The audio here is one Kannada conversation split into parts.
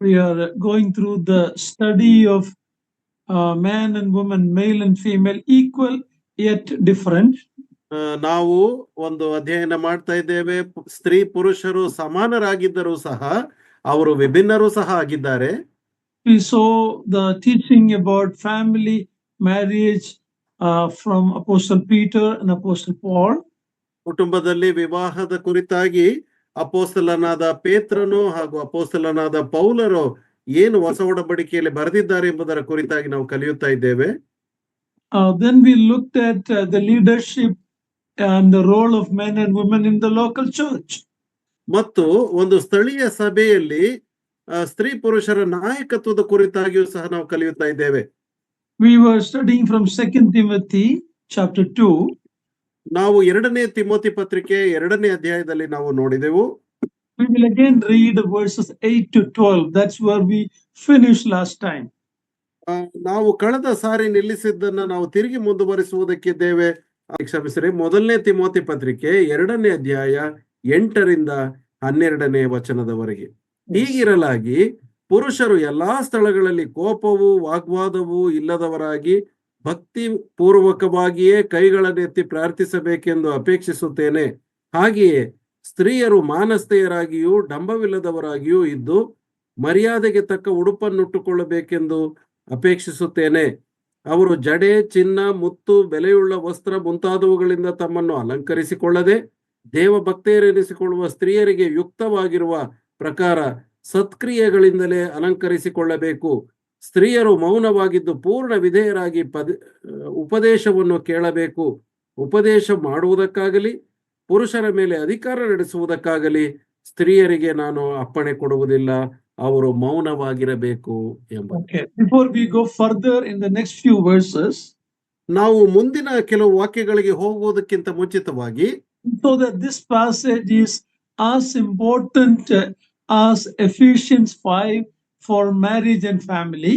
We are going through the study of man and woman, male and female, equal yet different. ನಾವು ಒಂದು ಅಧ್ಯಯನ ಮಾಡ್ತಾ ಇದ್ದೇವೆ. ಸ್ತ್ರೀ ಪುರುಷರು ಸಮಾನರಾಗಿದ್ದರೂ ಸಹ ಅವರು ವಿಭಿನ್ನರೂ ಸಹ ಆಗಿದ್ದಾರೆ. We saw the teaching about family, marriage from Apostle Peter and Apostle Paul. ಕುಟುಂಬದಲ್ಲಿ ವಿವಾಹದ ಕುರಿತಾಗಿ ಅಪೋಸ್ತಲನಾದ ಪೇತ್ರನು ಹಾಗೂ ಅಪೋಸ್ತಲನಾದ ಪೌಲರು ಏನು ಹೊಸ ಒಡಂಬಡಿಕೆಯಲ್ಲಿ ಬರೆದಿದ್ದಾರೆ ಎಂಬುದರ ಕುರಿತಾಗಿ ನಾವು ಕಲಿಯುತ್ತಾ ಇದ್ದೇವೆ. Then we looked at the leadership and the role of men and women in the local church. ಮತ್ತು ಒಂದು ಸ್ಥಳೀಯ ಸಭೆಯಲ್ಲಿ ಸ್ತ್ರೀ ಪುರುಷರ ನಾಯಕತ್ವದ ಕುರಿತಾಗಿಯೂ ಸಹ ನಾವು ಕಲಿಯುತ್ತಾ ಇದ್ದೇವೆ. We were studying from 2 Timothy chapter 2. ನಾವು 2ನೇ ತಿಮೋಥಿ ಪತ್ರಿಕೆ 2ನೇ ಅಧ್ಯಾಯದಲ್ಲಿ ನಾವು ನೋಡಿದೆವು. We will again read verses 8 to 12. That's where we finished last time. ನಾವು ಕಳೆದ ಸಾರಿ ನಿಲ್ಲಿಸಿದ್ದನ್ನ ನಾವು ತಿರುಗಿ ಮುಂದುವರಿಸುವುದಕ್ಕಿದ್ದೇವೆ. ಕ್ಷಮಿಸಿರಿ. 1ನೇ ತಿಮೋಥಿ ಪತ್ರಿಕೆ 2ನೇ ಅಧ್ಯಾಯ 8ರಿಂದ 12ನೇ ವಚನದವರೆಗೆ. ಹೀಗಿರಲಾಗಿ ಪುರುಷರು ಎಲ್ಲಾ ಸ್ಥಳಗಳಲ್ಲಿ ಕೋಪವೂ ವಾಗ್ವಾದವೂ ಇಲ್ಲದವರಾಗಿ ಭಕ್ತಿ ಪೂರ್ವಕವಾಗಿಯೇ ಕೈಗಳನ್ನೆತ್ತಿ ಪ್ರಾರ್ಥಿಸಬೇಕೆಂದು ಅಪೇಕ್ಷಿಸುತ್ತೇನೆ. ಹಾಗೆಯೇ ಸ್ತ್ರೀಯರು ಮಾನಸ್ಥೆಯರಾಗಿಯೂ ಡಂಬವಿಲ್ಲದವರಾಗಿಯೂ ಇದ್ದು ಮರ್ಯಾದೆಗೆ ತಕ್ಕ ಉಡುಪನ್ನುಟ್ಟುಕೊಳ್ಳಬೇಕೆಂದು ಅಪೇಕ್ಷಿಸುತ್ತೇನೆ. ಅವರು ಜಡೆ, ಚಿನ್ನ, ಮುತ್ತು, ಬೆಲೆಯುಳ್ಳ ವಸ್ತ್ರ ಮುಂತಾದವುಗಳಿಂದ ತಮ್ಮನ್ನು ಅಲಂಕರಿಸಿಕೊಳ್ಳದೆ ದೇವಭಕ್ತೆಯರೆನಿಸಿಕೊಳ್ಳುವ ಸ್ತ್ರೀಯರಿಗೆ ಯುಕ್ತವಾಗಿರುವ ಪ್ರಕಾರ ಸತ್ಕ್ರಿಯೆಗಳಿಂದಲೇ ಅಲಂಕರಿಸಿಕೊಳ್ಳಬೇಕು. ಸ್ತ್ರೀಯರು ಮೌನವಾಗಿದ್ದು ಪೂರ್ಣ ವಿಧೇಯರಾಗಿ ಉಪದೇಶವನ್ನು ಕೇಳಬೇಕು. ಉಪದೇಶ ಮಾಡುವುದಕ್ಕಾಗಲಿ ಪುರುಷರ ಮೇಲೆ ಅಧಿಕಾರ ನಡೆಸುವುದಕ್ಕಾಗಲಿ ಸ್ತ್ರೀಯರಿಗೆ ನಾನು ಅಪ್ಪಣೆ ಕೊಡುವುದಿಲ್ಲ, ಅವರು ಮೌನವಾಗಿರಬೇಕು ಎಂಬ. Before we go further in the next few verses, ನಾವು ಮುಂದಿನ ಕೆಲವು ವಾಕ್ಯಗಳಿಗೆ ಹೋಗುವುದಕ್ಕಿಂತ ಮುಂಚಿತವಾಗಿ, so that this passage is as important as Ephesians 5 for marriage and family.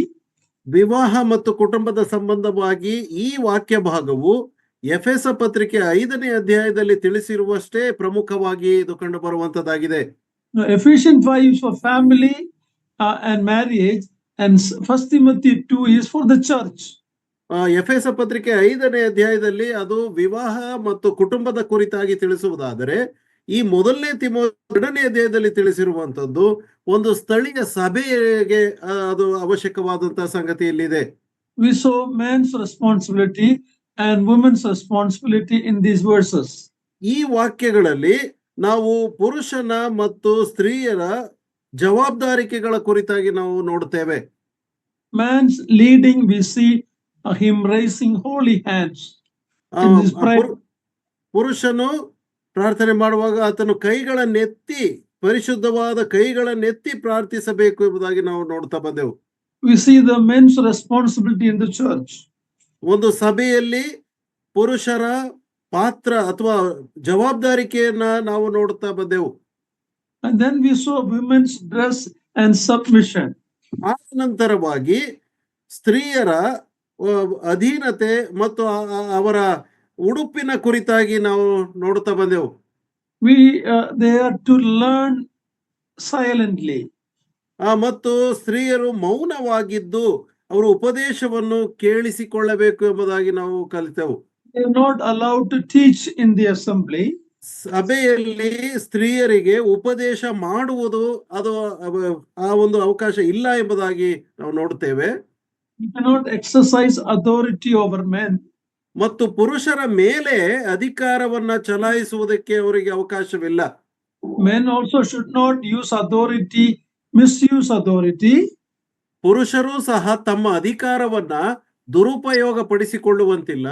ವಿವಾಹ ಮತ್ತು ಕುಟುಂಬದ ಸಂಬಂಧವಾಗಿ ಈ ವಾಕ್ಯ ಭಾಗವು ಎಫೆಸ ಪತ್ರಿಕೆ 5ನೇ ಅಧ್ಯಾಯದಲ್ಲಿ ತಿಳಿಸಿರುವಷ್ಟೇ ಪ್ರಮುಖವಾಗಿ ಇದು ಕಂಡು ಬರುವಂತದ್ದಾಗಿದೆ. Ephesians 5 is for family and marriage, and 1 Timothy 2 is for the church. ಎಫೆಸ ಪತ್ರಿಕೆ 5ನೇ ಅಧ್ಯಾಯದಲ್ಲಿ ಅದು ವಿವಾಹ ಮತ್ತು ಕುಟುಂಬದ ಕುರಿತಾಗಿ ತಿಳಿಸುವುದಾದರೆ, ಈ 1ನೇ ತಿಮೋಥಿ 2ನೇ ಅಧ್ಯಾಯದಲ್ಲಿ ತಿಳಿಸಿರುವಂತದ್ದು ಒಂದು ಸ್ಥಳೀಯ ಸಭೆಗೆ ಅದು ಅವಶ್ಯಕವಾದಂತಹ ಸಂಗತಿ ಇಲ್ಲಿದೆ. We saw man's responsibility and women's responsibility in these verses. ಈ ವಾಕ್ಯಗಳಲ್ಲಿ ನಾವು ಪುರುಷನ ಮತ್ತು ಸ್ತ್ರೀಯರ ಜವಾಬ್ದಾರಿಕೆಗಳ ಕುರಿತಾಗಿ ನಾವು ನೋಡುತ್ತೇವೆ. Man's leading, we see him raising holy hands. ಪುರುಷನು ಪ್ರಾರ್ಥನೆ ಮಾಡುವಾಗ ಆತನು ಕೈಗಳನ್ನೆತ್ತಿ ಪರಿಶುದ್ಧವಾದ ಕೈಗಳನ್ನೆತ್ತಿ ಪ್ರಾರ್ಥಿಸಬೇಕು ಎಂಬುದಾಗಿ ನಾವು ನೋಡ್ತಾ ಬಂದೆವು. We see the men's responsibility in the church. ಒಂದು ಸಭೆಯಲ್ಲಿ ಪುರುಷರ ಪಾತ್ರ ಅಥವಾ ಜವಾಬ್ದಾರಿಕೆಯನ್ನ ನಾವು ನೋಡುತ್ತಾ ಬಂದೆವು. And then we saw women's dress and submission. ಆ ನಂತರವಾಗಿ ಸ್ತ್ರೀಯರ ಅಧೀನತೆ ಮತ್ತು ಅವರ ಉಡುಪಿನ ಕುರಿತಾಗಿ ನಾವು ನೋಡುತ್ತಾ ಬಂದೆವು. They are to learn silently. ಮತ್ತು ಸ್ತ್ರೀಯರು ಮೌನವಾಗಿದ್ದು ಅವರು ಉಪದೇಶವನ್ನು ಕೇಳಿಸಿಕೊಳ್ಳಬೇಕು ಎಂಬುದಾಗಿ ನಾವು ಕಲಿತೆವು. They are not allowed to teach in the assembly. ಸಭೆಯಲ್ಲಿ ಸ್ತ್ರೀಯರಿಗೆ ಉಪದೇಶ ಮಾಡುವುದು ಅದು ಆ ಒಂದು ಅವಕಾಶ ಇಲ್ಲ ಎಂಬುದಾಗಿ ನಾವು ನೋಡುತ್ತೇವೆ. You cannot exercise authority over men. ಮತ್ತು ಪುರುಷರ ಮೇಲೆ ಅಧಿಕಾರವನ್ನ ಚಲಾಯಿಸುವುದಕ್ಕೆ ಅವರಿಗೆ ಅವಕಾಶವಿಲ್ಲ. Men also should not use authority, misuse authority. ಪುರುಷರು ಸಹ ತಮ್ಮ ಅಧಿಕಾರವನ್ನ ದುರುಪಯೋಗ ಪಡಿಸಿಕೊಳ್ಳುವಂತಿಲ್ಲ.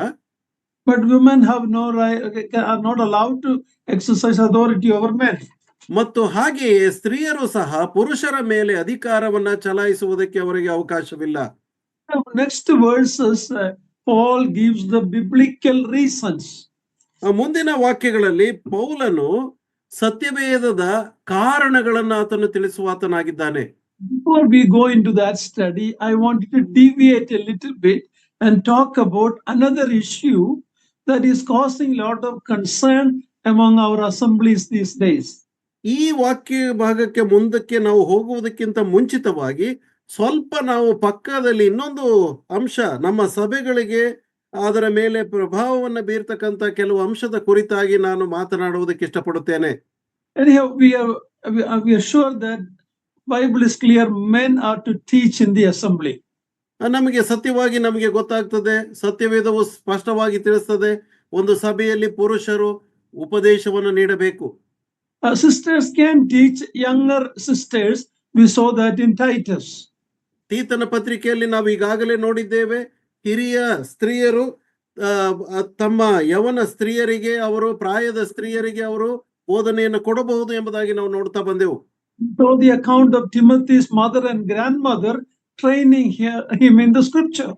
But women have no right, are not allowed to exercise authority over men. ಮತ್ತು ಹಾಗೆಯೇ ಸ್ತ್ರೀಯರು ಸಹ ಪುರುಷರ ಮೇಲೆ ಅಧಿಕಾರವನ್ನ ಚಲಾಯಿಸುವುದಕ್ಕೆ ಅವರಿಗೆ ಅವಕಾಶವಿಲ್ಲ. Next verses, Paul gives the biblical reasons. ಮುಂದಿನ ವಾಕ್ಯಗಳಲ್ಲಿ ಪೌಲನು ಸತ್ಯವೇದದ ಕಾರಣಗಳನ್ನು ಆತನು ತಿಳಿಸುವಾತನಾಗಿದ್ದಾನೆ. Before we go into that study, I wanted to deviate a little bit and talk about another issue that is causing a lot of concern among our assemblies these days. ಈ ವಾಕ್ಯ ಭಾಗಕ್ಕೆ ಮುಂದಕ್ಕೆ ನಾವು ಹೋಗುವುದಕ್ಕಿಂತ ಮುಂಚಿತವಾಗಿ ಸ್ವಲ್ಪ ನಾವು ಪಕ್ಕದಲ್ಲಿ ಇನ್ನೊಂದು ಅಂಶ ನಮ್ಮ ಸಭೆಗಳಿಗೆ ಅದರ ಮೇಲೆ ಪ್ರಭಾವವನ್ನು ಬೀರ್ತಕ್ಕಂಥ ಕೆಲವು ಅಂಶದ ಕುರಿತಾಗಿ ನಾನು ಮಾತನಾಡುವುದಕ್ಕೆ ಇಷ್ಟಪಡುತ್ತೇನೆ. Anyhow, we are sure that Bible is clear. Men are to teach in the assembly. ನಮಗೆ ಸತ್ಯವಾಗಿ ನಮಗೆ ಗೊತ್ತಾಗ್ತದೆ, ಸತ್ಯವೇದವು ಸ್ಪಷ್ಟವಾಗಿ ತಿಳಿಸ್ತದೆ, ಒಂದು ಸಭೆಯಲ್ಲಿ ಪುರುಷರು ಉಪದೇಶವನ್ನು ನೀಡಬೇಕು. Sisters can teach younger sisters. We saw that in Titus. ತೀತನ ಪತ್ರಿಕೆಯಲ್ಲಿ ನಾವು ಈಗಾಗಲೇ ನೋಡಿದ್ದೇವೆ, ಹಿರಿಯ ಸ್ತ್ರೀಯರು ತಮ್ಮ ಯವನ ಸ್ತ್ರೀಯರಿಗೆ, ಅವರು ಪ್ರಾಯದ ಸ್ತ್ರೀಯರಿಗೆ ಅವರು ಬೋಧನೆಯನ್ನು ಕೊಡಬಹುದು ಎಂಬುದಾಗಿ ನಾವು ನೋಡ್ತಾ ಬಂದೆವು. So the account of Timothy's mother and grandmother training him in the scripture.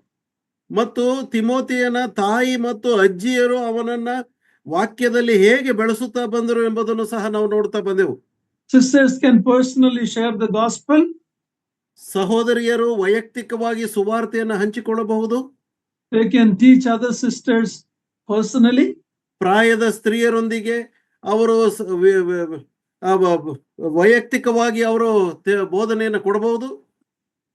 ಮತ್ತು ತಿಮೋತಿಯನ ತಾಯಿ ಮತ್ತು ಅಜ್ಜಿಯರು ಅವನನ್ನ ವಾಕ್ಯದಲ್ಲಿ ಹೇಗೆ ಬೆಳೆಸುತ್ತಾ ಬಂದರು ಎಂಬುದನ್ನು ಸಹ ನಾವು ನೋಡ್ತಾ ಬಂದೆವು. Sisters can personally share the gospel. ಸಹೋದರಿಯರು ವೈಯಕ್ತಿಕವಾಗಿ ಸುವಾರ್ತೆಯನ್ನು ಹಂಚಿಕೊಳ್ಳಬಹುದು. They can teach other sisters personally. ಪ್ರಾಯದ ಸ್ತ್ರೀಯರೊಂದಿಗೆ ಅವರು ವೈಯಕ್ತಿಕವಾಗಿ ಅವರು ಬೋಧನೆಯನ್ನು ಕೊಡಬಹುದು.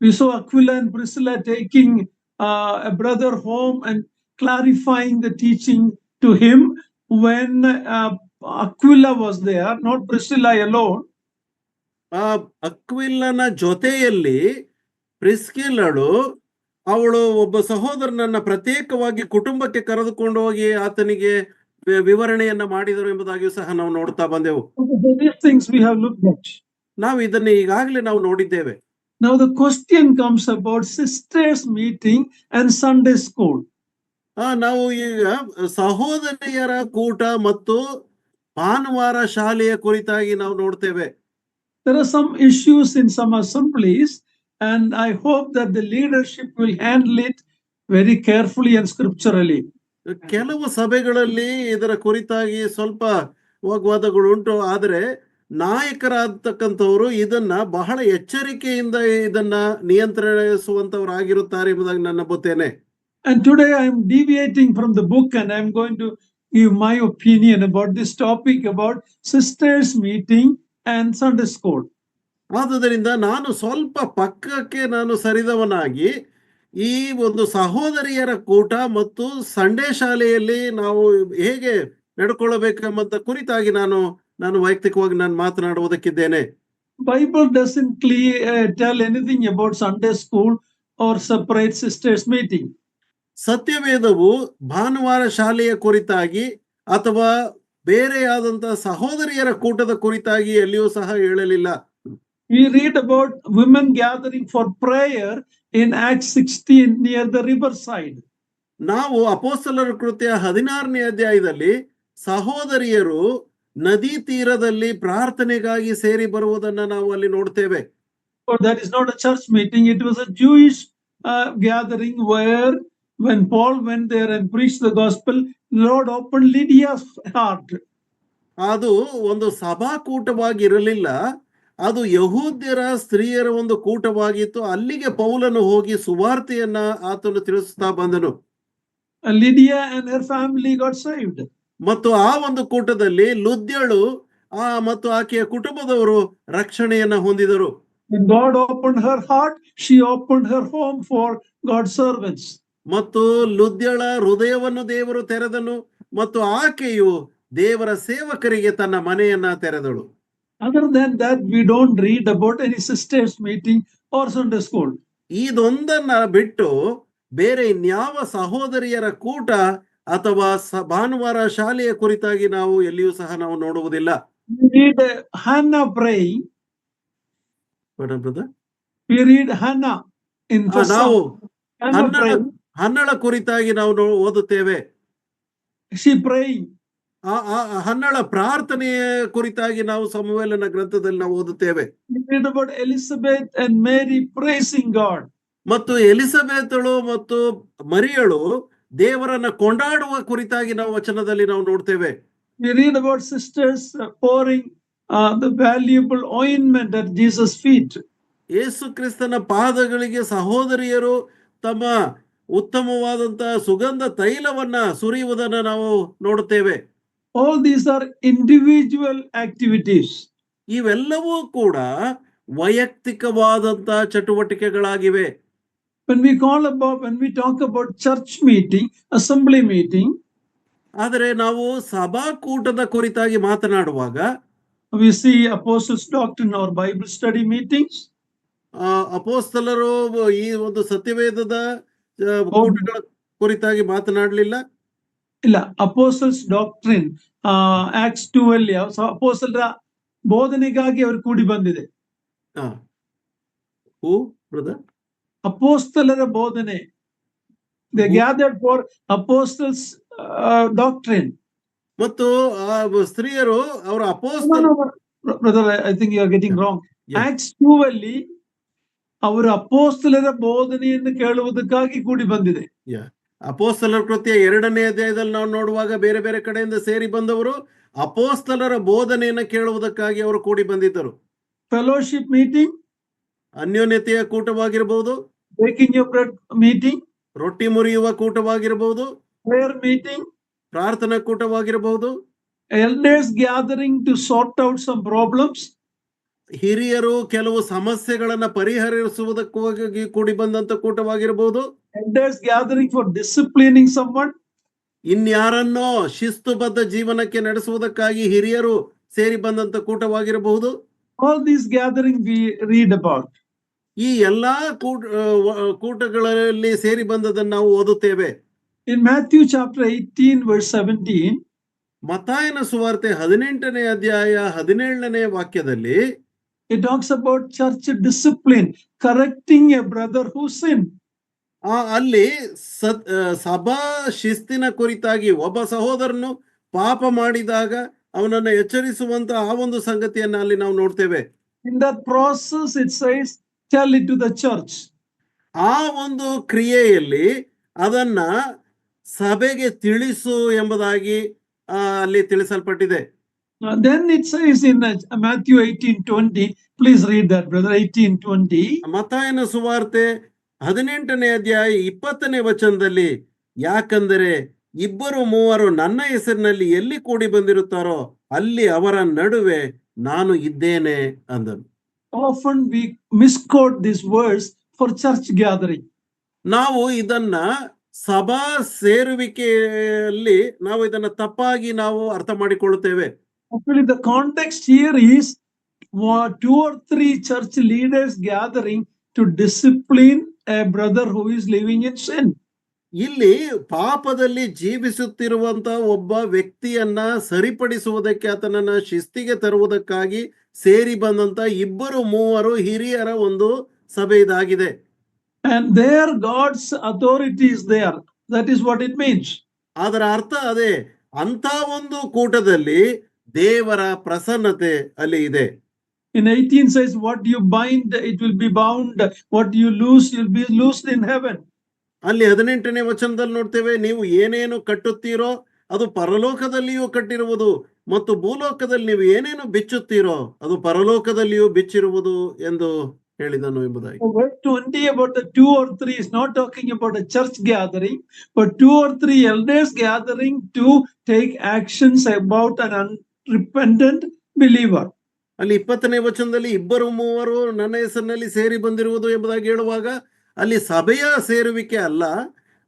We saw Aquila and Priscilla taking a brother home and clarifying the teaching to him when Aquila was there, not Priscilla alone. ಅಕ್ವಿಲನ ಜೊತೆಯಲ್ಲಿ ಪ್ರಿಸ್ಕಿಲ್ಲಳು ಅವಳು ಒಬ್ಬ ಸಹೋದರನನ್ನ ಪ್ರತ್ಯೇಕವಾಗಿ ಕುಟುಂಬಕ್ಕೆ ಕರೆದುಕೊಂಡು ಹೋಗಿ ಆತನಿಗೆ ವಿವರಣೆಯನ್ನ ಮಾಡಿದರು ಎಂಬುದಾಗಿಯೂ ಸಹ ನಾವು ನೋಡ್ತಾ ಬಂದೆವು. These things we have looked at. ನಾವು ಇದನ್ನ ಈಗಾಗಲೇ ನಾವು ನೋಡಿದ್ದೇವೆ. Now the question comes about sisters meeting and Sunday school. ನಾವು ಈಗ ಸಹೋದರಿಯರ ಕೂಟ ಮತ್ತು ಭಾನುವಾರ ಶಾಲೆಯ ಕುರಿತಾಗಿ ನಾವು ನೋಡ್ತೇವೆ. There are some issues in some assemblies, and I hope that the leadership will handle it very carefully and scripturally. ಕೆಲವು ಸಭೆಗಳಲ್ಲಿ ಇದರ ಕುರಿತಾಗಿ ಸ್ವಲ್ಪ ವಾಗ್ವಾದಗಳು ಉಂಟು, ಆದರೆ ನಾಯಕರಾಗತಕ್ಕಂಥವರು ಇದನ್ನ ಬಹಳ ಎಚ್ಚರಿಕೆಯಿಂದ ಇದನ್ನ ನಿಯಂತ್ರಿಸುವಂತವರಾಗಿರುತ್ತಾರೆ ಎಂಬುದಾಗಿ ನಾನು ನಂಬುತ್ತೇನೆ. And today I am deviating from the book and I am going to give my opinion about this topic about sisters meeting and Sunday school. ಆದುದರಿಂದ ನಾನು ಸ್ವಲ್ಪ ಪಕ್ಕಕ್ಕೆ ನಾನು ಸರಿದವನಾಗಿ ಈ ಒಂದು ಸಹೋದರಿಯರ ಕೂಟ ಮತ್ತು ಸಂಡೇ ಶಾಲೆಯಲ್ಲಿ ನಾವು ಹೇಗೆ ನಡ್ಕೊಳ್ಳಬೇಕೆಂಬ ಕುರಿತಾಗಿ ನಾನು ವೈಯಕ್ತಿಕವಾಗಿ ನಾನು ಮಾತನಾಡುವುದಕ್ಕಿದ್ದೇನೆ. Bible doesn't tell anything about Sunday school or separate sisters meeting. ಸತ್ಯವೇದವು ಭಾನುವಾರ ಶಾಲೆಯ ಕುರಿತಾಗಿ ಅಥವಾ ಬೇರೆಯಾದಂತಹ ಸಹೋದರಿಯರ ಕೂಟದ ಕುರಿತಾಗಿ ಎಲ್ಲಿಯೂ ಸಹ ಹೇಳಲಿಲ್ಲ. We read about women gathering for prayer in Acts 16 near the riverside. ನಾವು ಅಪೊಸ್ತಲರ ಕೃತ್ಯ 16ನೇ ಅಧ್ಯಾಯದಲ್ಲಿ ಸಹೋದರಿಯರು ನದಿ ತೀರದಲ್ಲಿ ಪ್ರಾರ್ಥನೆಗಾಗಿ ಸೇರಿ ಬರುವುದನ್ನ ನಾವು ಅಲ್ಲಿ ನೋಡ್ತೇವೆ. So that is not a church meeting, it was a Jewish gathering where when Paul went there and preached the gospel, Lord opened Lydia's heart. ಅದು ಒಂದು ಸಭಾಕೂಟವಾಗಿರಲಿಲ್ಲ, ಅದು ಯಹೂದ್ಯರ ಸ್ತ್ರೀಯರ ಒಂದು ಕೂಟವಾಗಿತ್ತು. ಅಲ್ಲಿಗೆ ಪೌಲನು ಹೋಗಿ ಸುವಾರ್ತೆಯನ್ನ ಆತನು ತಿಳಿಸುತ್ತಾ ಬಂದನು. Lydia and her family got saved. ಮತ್ತು ಆ ಒಂದು ಕೂಟದಲ್ಲಿ ಲುದ್ಯಳು ಮತ್ತು ಆಕೆಯ ಕುಟುಂಬದವರು ರಕ್ಷಣೆಯನ್ನ ಹೊಂದಿದರು. When God opened her heart, she opened her home for God's servants. ಮತ್ತು ಲುದ್ಯಳ ಹೃದಯವನ್ನು ದೇವರು ತೆರೆದನು ಮತ್ತು ಆಕೆಯು ದೇವರ ಸೇವಕರಿಗೆ ತನ್ನ ಮನೆಯನ್ನ ತೆರೆದಳು. Other than that, we don't read about any sisters meeting or Sunday school. ಇದೊಂದನ್ನ ಬಿಟ್ಟು ಬೇರೆ ಇನ್ಯಾವ ಸಹೋದರಿಯರ ಕೂಟ ಅಥವಾ ಭಾನುವಾರ ಶಾಲೆಯ ಕುರಿತಾಗಿ ನಾವು ಎಲ್ಲಿಯೂ ಸಹ ನಾವು ನೋಡುವುದಿಲ್ಲ. We read Hannah praying. We read Hannah in ನಾವು Hannah praying. ಹನ್ನಳ ಕುರಿತಾಗಿ ನಾವು ಓದುತ್ತೇವೆ. She praying. ಹನ್ನಳ ಪ್ರಾರ್ಥನೆಯ ಕುರಿತಾಗಿ ನಾವು ಸಮುವೇಲನ ಗ್ರಂಥದಲ್ಲಿ ನಾವು ಓದುತ್ತೇವೆ. We read about Elizabeth and Mary praising God. ಮತ್ತು ಎಲಿಸಬೇತಳು ಮತ್ತು ಮರಿಯಳು ದೇವರನ್ನ ಕೊಂಡಾಡುವ ಕುರಿತಾಗಿ ನಾವು ವಚನದಲ್ಲಿ ನಾವು ನೋಡ್ತೇವೆ. We read about sisters pouring the valuable ointment at Jesus' feet. ಯೇಸು ಕ್ರಿಸ್ತನ ಪಾದಗಳಿಗೆ ಸಹೋದರಿಯರು ತಮ್ಮ ಉತ್ತಮವಾದಂತಹ ಸುಗಂಧ ತೈಲವನ್ನ ಸುರಿಯುವುದನ್ನು ನಾವು ನೋಡುತ್ತೇವೆ. All these are individual activities. ಇವೆಲ್ಲವೂ ಕೂಡ ವೈಯಕ್ತಿಕವಾದಂತಹ ಚಟುವಟಿಕೆಗಳಾಗಿವೆ. When we talk about church meeting, assembly meeting, ಆದರೆ ನಾವು ಸಭಾಕೂಟದ ಕುರಿತಾಗಿ ಮಾತನಾಡುವಾಗ we see apostles' doctrine or Bible study meetings. ಅಪೋಸ್ತಲರು ಈ ಒಂದು ಸತ್ಯವೇದದ ಕೂಟಗಳ ಕುರಿತಾಗಿ ಮಾತನಾಡಲಿಲ್ಲ. ಇಲ್ಲ, ಅಪೋಸ್ಟಲ್ಸ್ ಡಾಕ್ಟ್ರಿನ್ ಆಕ್ಟ್ಸ್ 2 ಅಲ್ಲಿ ಅಪೋಸ್ಟಲರ ಬೋಧನೆಗಾಗಿ ಅವರು ಕೂಡಿ ಬಂದಿದೆ. ಅಪೋಸ್ತಲರ ಬೋಧನೆ, they gathered for apostles doctrine. ಮತ್ತು ಸ್ತ್ರೀಯರು ಅವರ ಅಪೋಸ್ತಲ, brother I think you are getting wrong. Acts 2 ಅಲ್ಲಿ ಅವರು ಅಪೋಸ್ತಲರ ಬೋಧನೆಯನ್ನು ಕೇಳುವುದಕ್ಕಾಗಿ ಕೂಡಿ ಬಂದಿದೆ. ಅಪೋಸ್ತಲರ ಕೃತ್ಯ 2ನೇ ಅಧ್ಯಾಯದಲ್ಲಿ ನಾವು ನೋಡುವಾಗ ಬೇರೆ ಬೇರೆ ಕಡೆಯಿಂದ ಸೇರಿ ಬಂದವರು ಅಪೋಸ್ತಲರ ಬೋಧನೆಯನ್ನು ಕೇಳುವುದಕ್ಕಾಗಿ ಅವರು ಕೂಡಿ ಬಂದಿದ್ದರು. ಫೆಲೋಶಿಪ್ ಮೀಟಿಂಗ್, ಅನ್ಯೋನ್ಯತೆಯ ಕೂಟವಾಗಿರಬಹುದು. ಬ್ರೇಕಿಂಗ್ ಯೋರ್ ಬ್ರೆಡ್ ಮೀಟಿಂಗ್, ರೊಟ್ಟಿ ಮುರಿಯುವ ಕೂಟವಾಗಿರಬಹುದು. ಪ್ರೇಯರ್ ಮೀಟಿಂಗ್, ಪ್ರಾರ್ಥನಾ ಕೂಟವಾಗಿರಬಹುದು. Elders gathering to sort out some problems, ಹಿರಿಯರು ಕೆಲವು ಸಮಸ್ಯೆಗಳನ್ನ ಪರಿಹರಿಸುವುದಕ್ಕಾಗಿ ಕೂಡಿ ಬಂದಂತ ಕೂಟವಾಗಿರಬಹುದು. Elders gathering for disciplining someone, ಇನ್ಯಾರನ್ನೋ ಶಿಸ್ತುಬದ್ಧ ಜೀವನಕ್ಕೆ ನಡೆಸುವುದಕ್ಕಾಗಿ ಹಿರಿಯರು ಸೇರಿ ಬಂದಂತ ಕೂಟವಾಗಿರಬಹುದು. All these gathering we read about. ಈ ಎಲ್ಲಾ ಕೂಟಗಳಲ್ಲಿ ಸೇರಿ ಬಂದದನ್ನು ನಾವು ಓದುತ್ತೇವೆ. In Matthew chapter 18 verse 17, ಮತ್ತಾಯನ ಸುವಾರ್ತೆ 18ನೇ ಅಧ್ಯಾಯ 17ನೇ ವಾಕ್ಯದಲ್ಲಿ it talks about church discipline, correcting a brother who sinned. ಅಲ್ಲಿ ಸಭಾ ಶಿಸ್ತಿನ ಕುರಿತಾಗಿ ಒಬ್ಬ ಸಹೋದರನು ಪಾಪ ಮಾಡಿದಾಗ ಅವನನ್ನು ಎಚ್ಚರಿಸುವಂತ ಆ ಒಂದು ಸಂಗತಿಯನ್ನ ಅಲ್ಲಿ ನಾವು ನೋಡ್ತೇವೆ. In that process it says tell it to the church. ಆ ಒಂದು ಕ್ರಿಯೆಯಲ್ಲಿ ಅದನ್ನ ಸಭೆಗೆ ತಿಳಿಸು ಎಂಬುದಾಗಿ ಅಲ್ಲಿ ತಿಳಿಸಲ್ಪಟ್ಟಿದೆ. Then it says in Matthew 18:20, please read that brother. 18:20, ಮತ್ತಾಯನ ಸುವಾರ್ತೆ 18ನೇ ಅಧ್ಯಾಯ 20ನೇ ವಚನದಲ್ಲಿ, ಯಾಕಂದರೆ 2-3 ನನ್ನ ಹೆಸರಿನಲ್ಲಿ ಎಲ್ಲಿ ಕೂಡಿ ಬಂದಿರುತ್ತಾರೋ ಅಲ್ಲಿ ಅವರ ನಡುವೆ ನಾನು ಇದ್ದೇನೆ ಅಂದನು. Often we misquote this verse for church gathering. ನಾವು ಇದನ್ನ ಸಭಾ ಸೇರುವಿಕೆಯಲ್ಲಿ ನಾವು ಇದನ್ನ ತಪ್ಪಾಗಿ ನಾವು ಅರ್ಥ ಮಾಡಿಕೊಳ್ಳುತ್ತೇವೆ. Actually the context here is 2 or 3 church leaders gathering to discipline a brother who is living in sin. ಇಲ್ಲಿ ಪಾಪದಲ್ಲಿ ಜೀವಿಸುತ್ತಿರುವಂತ ಒಬ್ಬ ವ್ಯಕ್ತಿಯನ್ನ ಸರಿಪಡಿಸುವುದಕ್ಕೆ, ಆತನನ್ನ ಶಿಸ್ತಿಗೆ ತರುವುದಕ್ಕಾಗಿ ಸೇರಿ ಬಂದಂತ 2-3 ಹಿರಿಯರ ಒಂದು ಸಭೆ ಇದಾಗಿದೆ. And there God's authority is there. That is what it means. ಅದರ ಅರ್ಥ ಅದೇ, ಅಂತ ಒಂದು ಕೂಟದಲ್ಲಿ ದೇವರ ಪ್ರಸನ್ನತೆ ಅಲ್ಲಿ ಇದೆ. In 18 says, what you bind it will be bound, what you loose will be loosed in heaven. ಅಲ್ಲಿ 18ನೇ ವಚನದಲ್ಲಿ ನೋಡ್ತೇವೆ, ನೀವು ಏನೇನು ಕಟ್ಟುತ್ತೀರೋ ಅದು ಪರಲೋಕದಲ್ಲಿಯೂ ಕಟ್ಟಿರುವುದು, ಮತ್ತು ಭೂಲೋಕದಲ್ಲಿ ನೀವು ಏನೇನು ಬಿಚ್ಚುತ್ತೀರೋ ಅದು ಪರಲೋಕದಲ್ಲಿಯೂ ಬಿಚ್ಚಿರುವುದು ಎಂದು ಹೇಳಿದನು ಎಂಬುದಾಗಿ. Verse 20 about the 2 or 3 is not talking about a church gathering, but 2 or 3 elders gathering to take actions about an unrepentant believer. ಅಲ್ಲಿ 20ನೇ ವಚನದಲ್ಲಿ 2-3 ನನ್ನ ಹೆಸರಿನಲ್ಲಿ ಸೇರಿ ಬಂದಿರುವುದು ಎಂಬುದಾಗಿ ಹೇಳುವಾಗ ಅಲ್ಲಿ ಸಭೆಯ ಸೇರುವಿಕೆ ಅಲ್ಲ,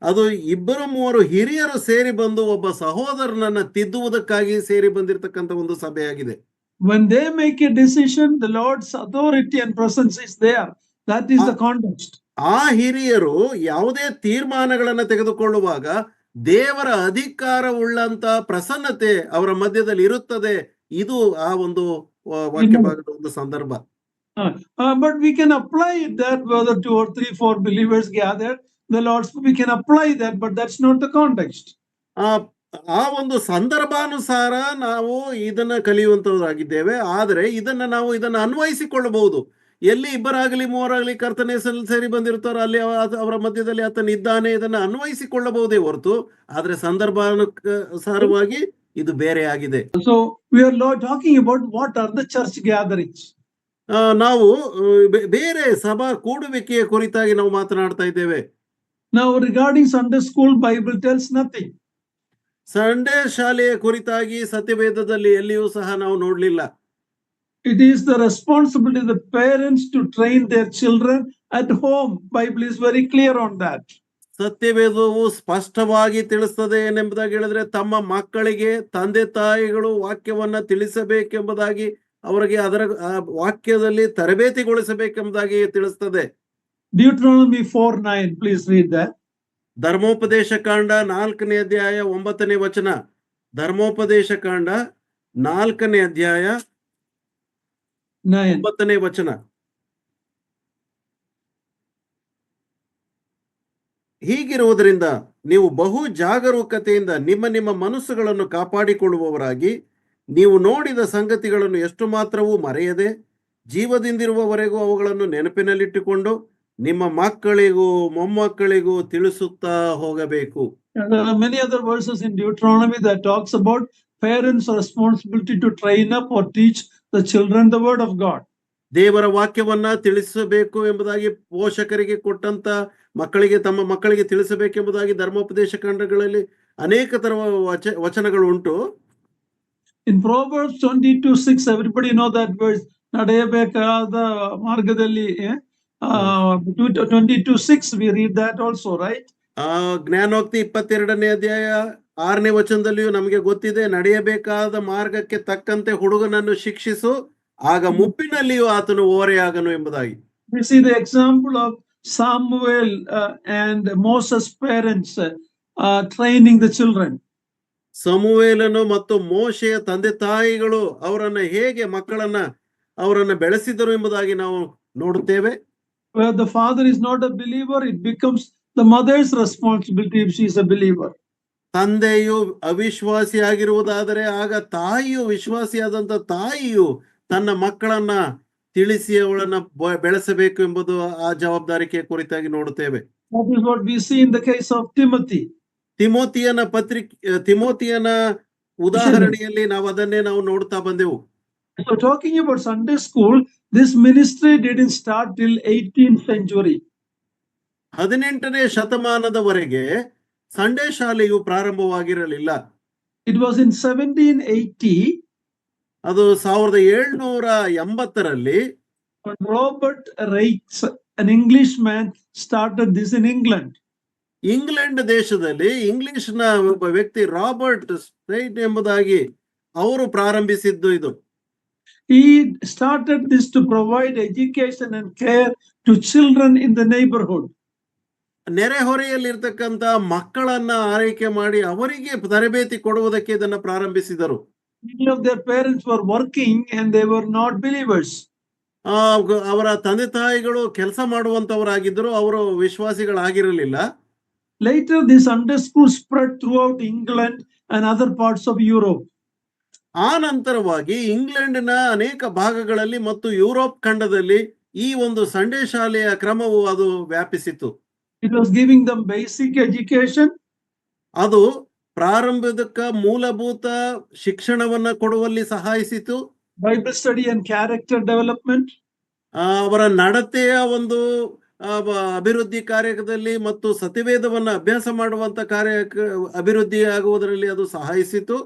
ಅದು 2-3 ಹಿರಿಯರು ಸೇರಿ ಬಂದು ಒಬ್ಬ ಸಹೋದರನನ್ನ ತಿದ್ದುವುದಕ್ಕಾಗಿ ಸೇರಿ ಬಂದಿರತಕ್ಕಂತ ಒಂದು ಸಭೆಯಾಗಿದೆ. When they make a decision, the Lord's authority and presence is there. That is the context. ಆ ಹಿರಿಯರು ಯಾವುದೇ ತೀರ್ಮಾನಗಳನ್ನ ತೆಗೆದುಕೊಳ್ಳುವಾಗ ದೇವರ ಅಧಿಕಾರವುಳ್ಳಂತ ಪ್ರಸನ್ನತೆ ಅವರ ಮಧ್ಯದಲ್ಲಿ ಇರುತ್ತದೆ. ಇದು ಆ ಒಂದು ವಾಕ್ಯ ಭಾಗದ ಒಂದು ಸಂದರ್ಭ. But we can apply that whether 2 or 3, 4 believers gathered, the Lord's, we can apply that, but that's not the context. ಆ ಒಂದು ಸಂದರ್ಭಾನುಸಾರ ನಾವು ಇದನ್ನ ಕಲಿಯುವಂತವರಾಗಿದ್ದೇವೆ. ಆದರೆ ಇದನ್ನ ಅನ್ವಯಿಸಿಕೊಳ್ಳಬಹುದು. ಎಲ್ಲಿ 2-3 ಕರ್ತನ ಹೆಸರಲ್ಲಿ ಸೇರಿ ಬಂದಿರ್ತಾರೋ ಅಲ್ಲಿ ಅವರ ಮಧ್ಯದಲ್ಲಿ ಆತನ ಇದ್ದಾನೆ, ಇದನ್ನ ಅನ್ವಯಿಸಿಕೊಳ್ಳಬಹುದೇ ಹೊರತು, ಆದ್ರೆ ಸಂದರ್ಭಾನುಸಾರವಾಗಿ ಇದು ಬೇರೆ ಆಗಿದೆ. So we are talking about what are the church gatherings. ನಾವು ಬೇರೆ ಸಭಾ ಕೂಡುವಿಕೆಯ ಕುರಿತಾಗಿ ನಾವು ಮಾತನಾಡ್ತಾ ಇದ್ದೇವೆ. Now regarding Sunday school, Bible tells nothing. Sunday ಶಾಲೆಯ ಕುರಿತಾಗಿ ಸತ್ಯವೇದದಲ್ಲಿ ಎಲ್ಲಿಯೂ ಸಹ ನಾವು ನೋಡ್ಲಿಲ್ಲ. It is the responsibility of the parents to train their children at home. Bible is very clear on that. ಸತ್ಯವೇದವು ಸ್ಪಷ್ಟವಾಗಿ ತಿಳಿಸ್ತದೆ ಏನೆಂಬುದಾಗಿ ಹೇಳಿದ್ರೆ ತಮ್ಮ ಮಕ್ಕಳಿಗೆ ತಂದೆ ತಾಯಿಗಳು ವಾಕ್ಯವನ್ನ ತಿಳಿಸಬೇಕೆಂಬುದಾಗಿ ಅವರಿಗೆ ಅದರ ವಾಕ್ಯದಲ್ಲಿ ತರಬೇತಿಗೊಳಿಸಬೇಕೆಂಬುದಾಗಿ ತಿಳಿಸ್ತದೆ. Deuteronomy 4:9, please read that. ಧರ್ಮೋಪದೇಶ ಕಾಂಡ 4ನೇ ಅಧ್ಯಾಯ 9ನೇ ವಚನ. ಧರ್ಮೋಪದೇಶ ಕಾಂಡ 4ನೇ ಅಧ್ಯಾಯ 9ನೇ ವಚನ. ಹೀಗಿರುವುದರಿಂದ ನೀವು ಬಹು ಜಾಗರೂಕತೆಯಿಂದ ನಿಮ್ಮ ನಿಮ್ಮ ಮನಸ್ಸುಗಳನ್ನು ಕಾಪಾಡಿಕೊಳ್ಳುವವರಾಗಿ ನೀವು ನೋಡಿದ ಸಂಗತಿಗಳನ್ನು ಎಷ್ಟು ಮಾತ್ರವೂ ಮರೆಯದೆ ಜೀವದಿಂದಿರುವವರೆಗೂ ಅವುಗಳನ್ನು ನೆನಪಿನಲ್ಲಿಟ್ಟುಕೊಂಡು ನಿಮ್ಮ ಮಕ್ಕಳಿಗೂ ಮೊಮ್ಮಕ್ಕಳಿಗೂ ತಿಳಿಸುತ್ತಾ ಹೋಗಬೇಕು. There are many other verses in Deuteronomy that talks about parents' responsibility to train up or teach the children the word of God. ದೇವರ ವಾಕ್ಯವನ್ನ ತಿಳಿಸಬೇಕು ಎಂಬುದಾಗಿ ಪೋಷಕರಿಗೆ ಕೊಟ್ಟಂತ ಮಕ್ಕಳಿಗೆ ತಮ್ಮ ಮಕ್ಕಳಿಗೆ ತಿಳಿಸಬೇಕೆಂಬುದಾಗಿ ಧರ್ಮೋಪದೇಶ ಕಾಂಡಗಳಲ್ಲಿ ಅನೇಕ ತರದ ವಚನಗಳು ಉಂಟು. In Proverbs 22:6, everybody know that verse. ನಡೆಯಬೇಕಾದ ಮಾರ್ಗದಲ್ಲಿ 22:6, we read that also, right? ಜ್ಞಾನೋಕ್ತಿ 22ನೇ ಅಧ್ಯಾಯ 6ನೇ ವಚನದಲ್ಲಿಯೂ ನಮಗೆ ಗೊತ್ತಿದೆ, ನಡೆಯಬೇಕಾದ ಮಾರ್ಗಕ್ಕೆ ತಕ್ಕಂತೆ ಹುಡುಗನನ್ನು ಶಿಕ್ಷಿಸು, ಆಗ ಮುಪ್ಪಿನಲ್ಲಿಯೂ ಆತನು ಓರೆಯಾಗನು ಎಂಬುದಾಗಿ. We see the example of Samuel and Moses' parents training the children. ಸಮುವೇಲನು ಮತ್ತು ಮೋಶೆಯ ತಂದೆ ತಾಯಿಗಳು ಅವರನ್ನ ಹೇಗೆ ಮಕ್ಕಳನ್ನ ಅವರನ್ನ ಬೆಳೆಸಿದರು ಎಂಬುದಾಗಿ ನಾವು ನೋಡುತ್ತೇವೆ. Where the father is not a believer, it becomes the mother's responsibility if she is a believer. ತಂದೆಯು ಅವಿಶ್ವಾಸಿಯಾಗಿರುವುದಾದರೆ ಆಗ ತಾಯಿಯು ವಿಶ್ವಾಸಿಯಾದಂತ ತಾಯಿಯು ತನ್ನ ಮಕ್ಕಳನ್ನ ತಿಳಿಸಿ ಅವಳನ್ನ ಬೆಳೆಸಬೇಕು ಎಂಬುದು ಆ ಜವಾಬ್ದಾರಿಕೆ ಕುರಿತಾಗಿ ನೋಡುತ್ತೇವೆ. That is what we see in the case of Timothy. ತಿಮೋತಿಯನ ಉದಾಹರಣೆಯಲ್ಲಿ ನಾವು ಅದನ್ನೇ ನಾವು ನೋಡ್ತಾ ಬಂದೆವು. So talking about Sunday school, this ministry didn't start till 18th century. 18ನೇ ಶತಮಾನದವರೆಗೆ ಸಂಡೇ ಶಾಲೆಯು ಪ್ರಾರಂಭವಾಗಿರಲಿಲ್ಲ. It was in 1780. ಅದು 1780ರಲ್ಲಿ Robert Raikes, an Englishman, started this in England. England ದೇಶದಲ್ಲಿ ಇಂಗ್ಲಿಷ್ನ ಒಬ್ಬ ವ್ಯಕ್ತಿ ರಾಬರ್ಟ್ ಸ್ಟ್ರೈಟ್ ಎಂಬುದಾಗಿ ಅವರು ಪ್ರಾರಂಭಿಸಿದ್ದು ಇದು. He started this to provide education and care to children in the neighborhood. ನೆರೆಹೊರೆಯಲ್ಲಿರ್ತಕ್ಕಂಥ ಮಕ್ಕಳನ್ನ ಆರೈಕೆ ಮಾಡಿ ಅವರಿಗೆ ತರಬೇತಿ ಕೊಡುವುದಕ್ಕೆ ಇದನ್ನ ಪ್ರಾರಂಭಿಸಿದರು. Many of their parents were working and they were not believers. ಅವರ ತಂದೆ ತಾಯಿಗಳು ಕೆಲಸ ಮಾಡುವಂತವರಾಗಿದ್ದರು, ಅವರು ವಿಶ್ವಾಸಿಗಳಾಗಿರಲಿಲ್ಲ. Later, this Sunday school spread throughout England and other parts of Europe. ಆ ನಂತರವಾಗಿ ಇಂಗ್ಲೆಂಡಿನ ಅನೇಕ ಭಾಗಗಳಲ್ಲಿ ಮತ್ತು ಯುರೋಪ್ ಖಂಡದಲ್ಲಿ ಈ ಒಂದು ಸಂಡೇ ಶಾಲೆಯ ಕ್ರಮವು ಅದು ವ್ಯಾಪಿಸಿತು. It was giving them basic education. ಅದು ಪ್ರಾರಂಭದ ಮೂಲಭೂತ ಶಿಕ್ಷಣವನ್ನ ಕೊಡುವಲ್ಲಿ ಸಹಾಯಿಸಿತು. Bible study and character development. ಅವರ ನಡತೆಯ ಒಂದು ಅಭಿವೃದ್ಧಿ ಕಾರ್ಯದಲ್ಲಿ ಮತ್ತು ಸತ್ಯವೇದವನ್ನ ಅಭ್ಯಾಸ ಮಾಡುವಂತ ಕಾರ್ಯ ಅಭಿವೃದ್ಧಿ ಆಗುವುದರಲ್ಲಿ ಅದು ಸಹಾಯಿಸಿತು.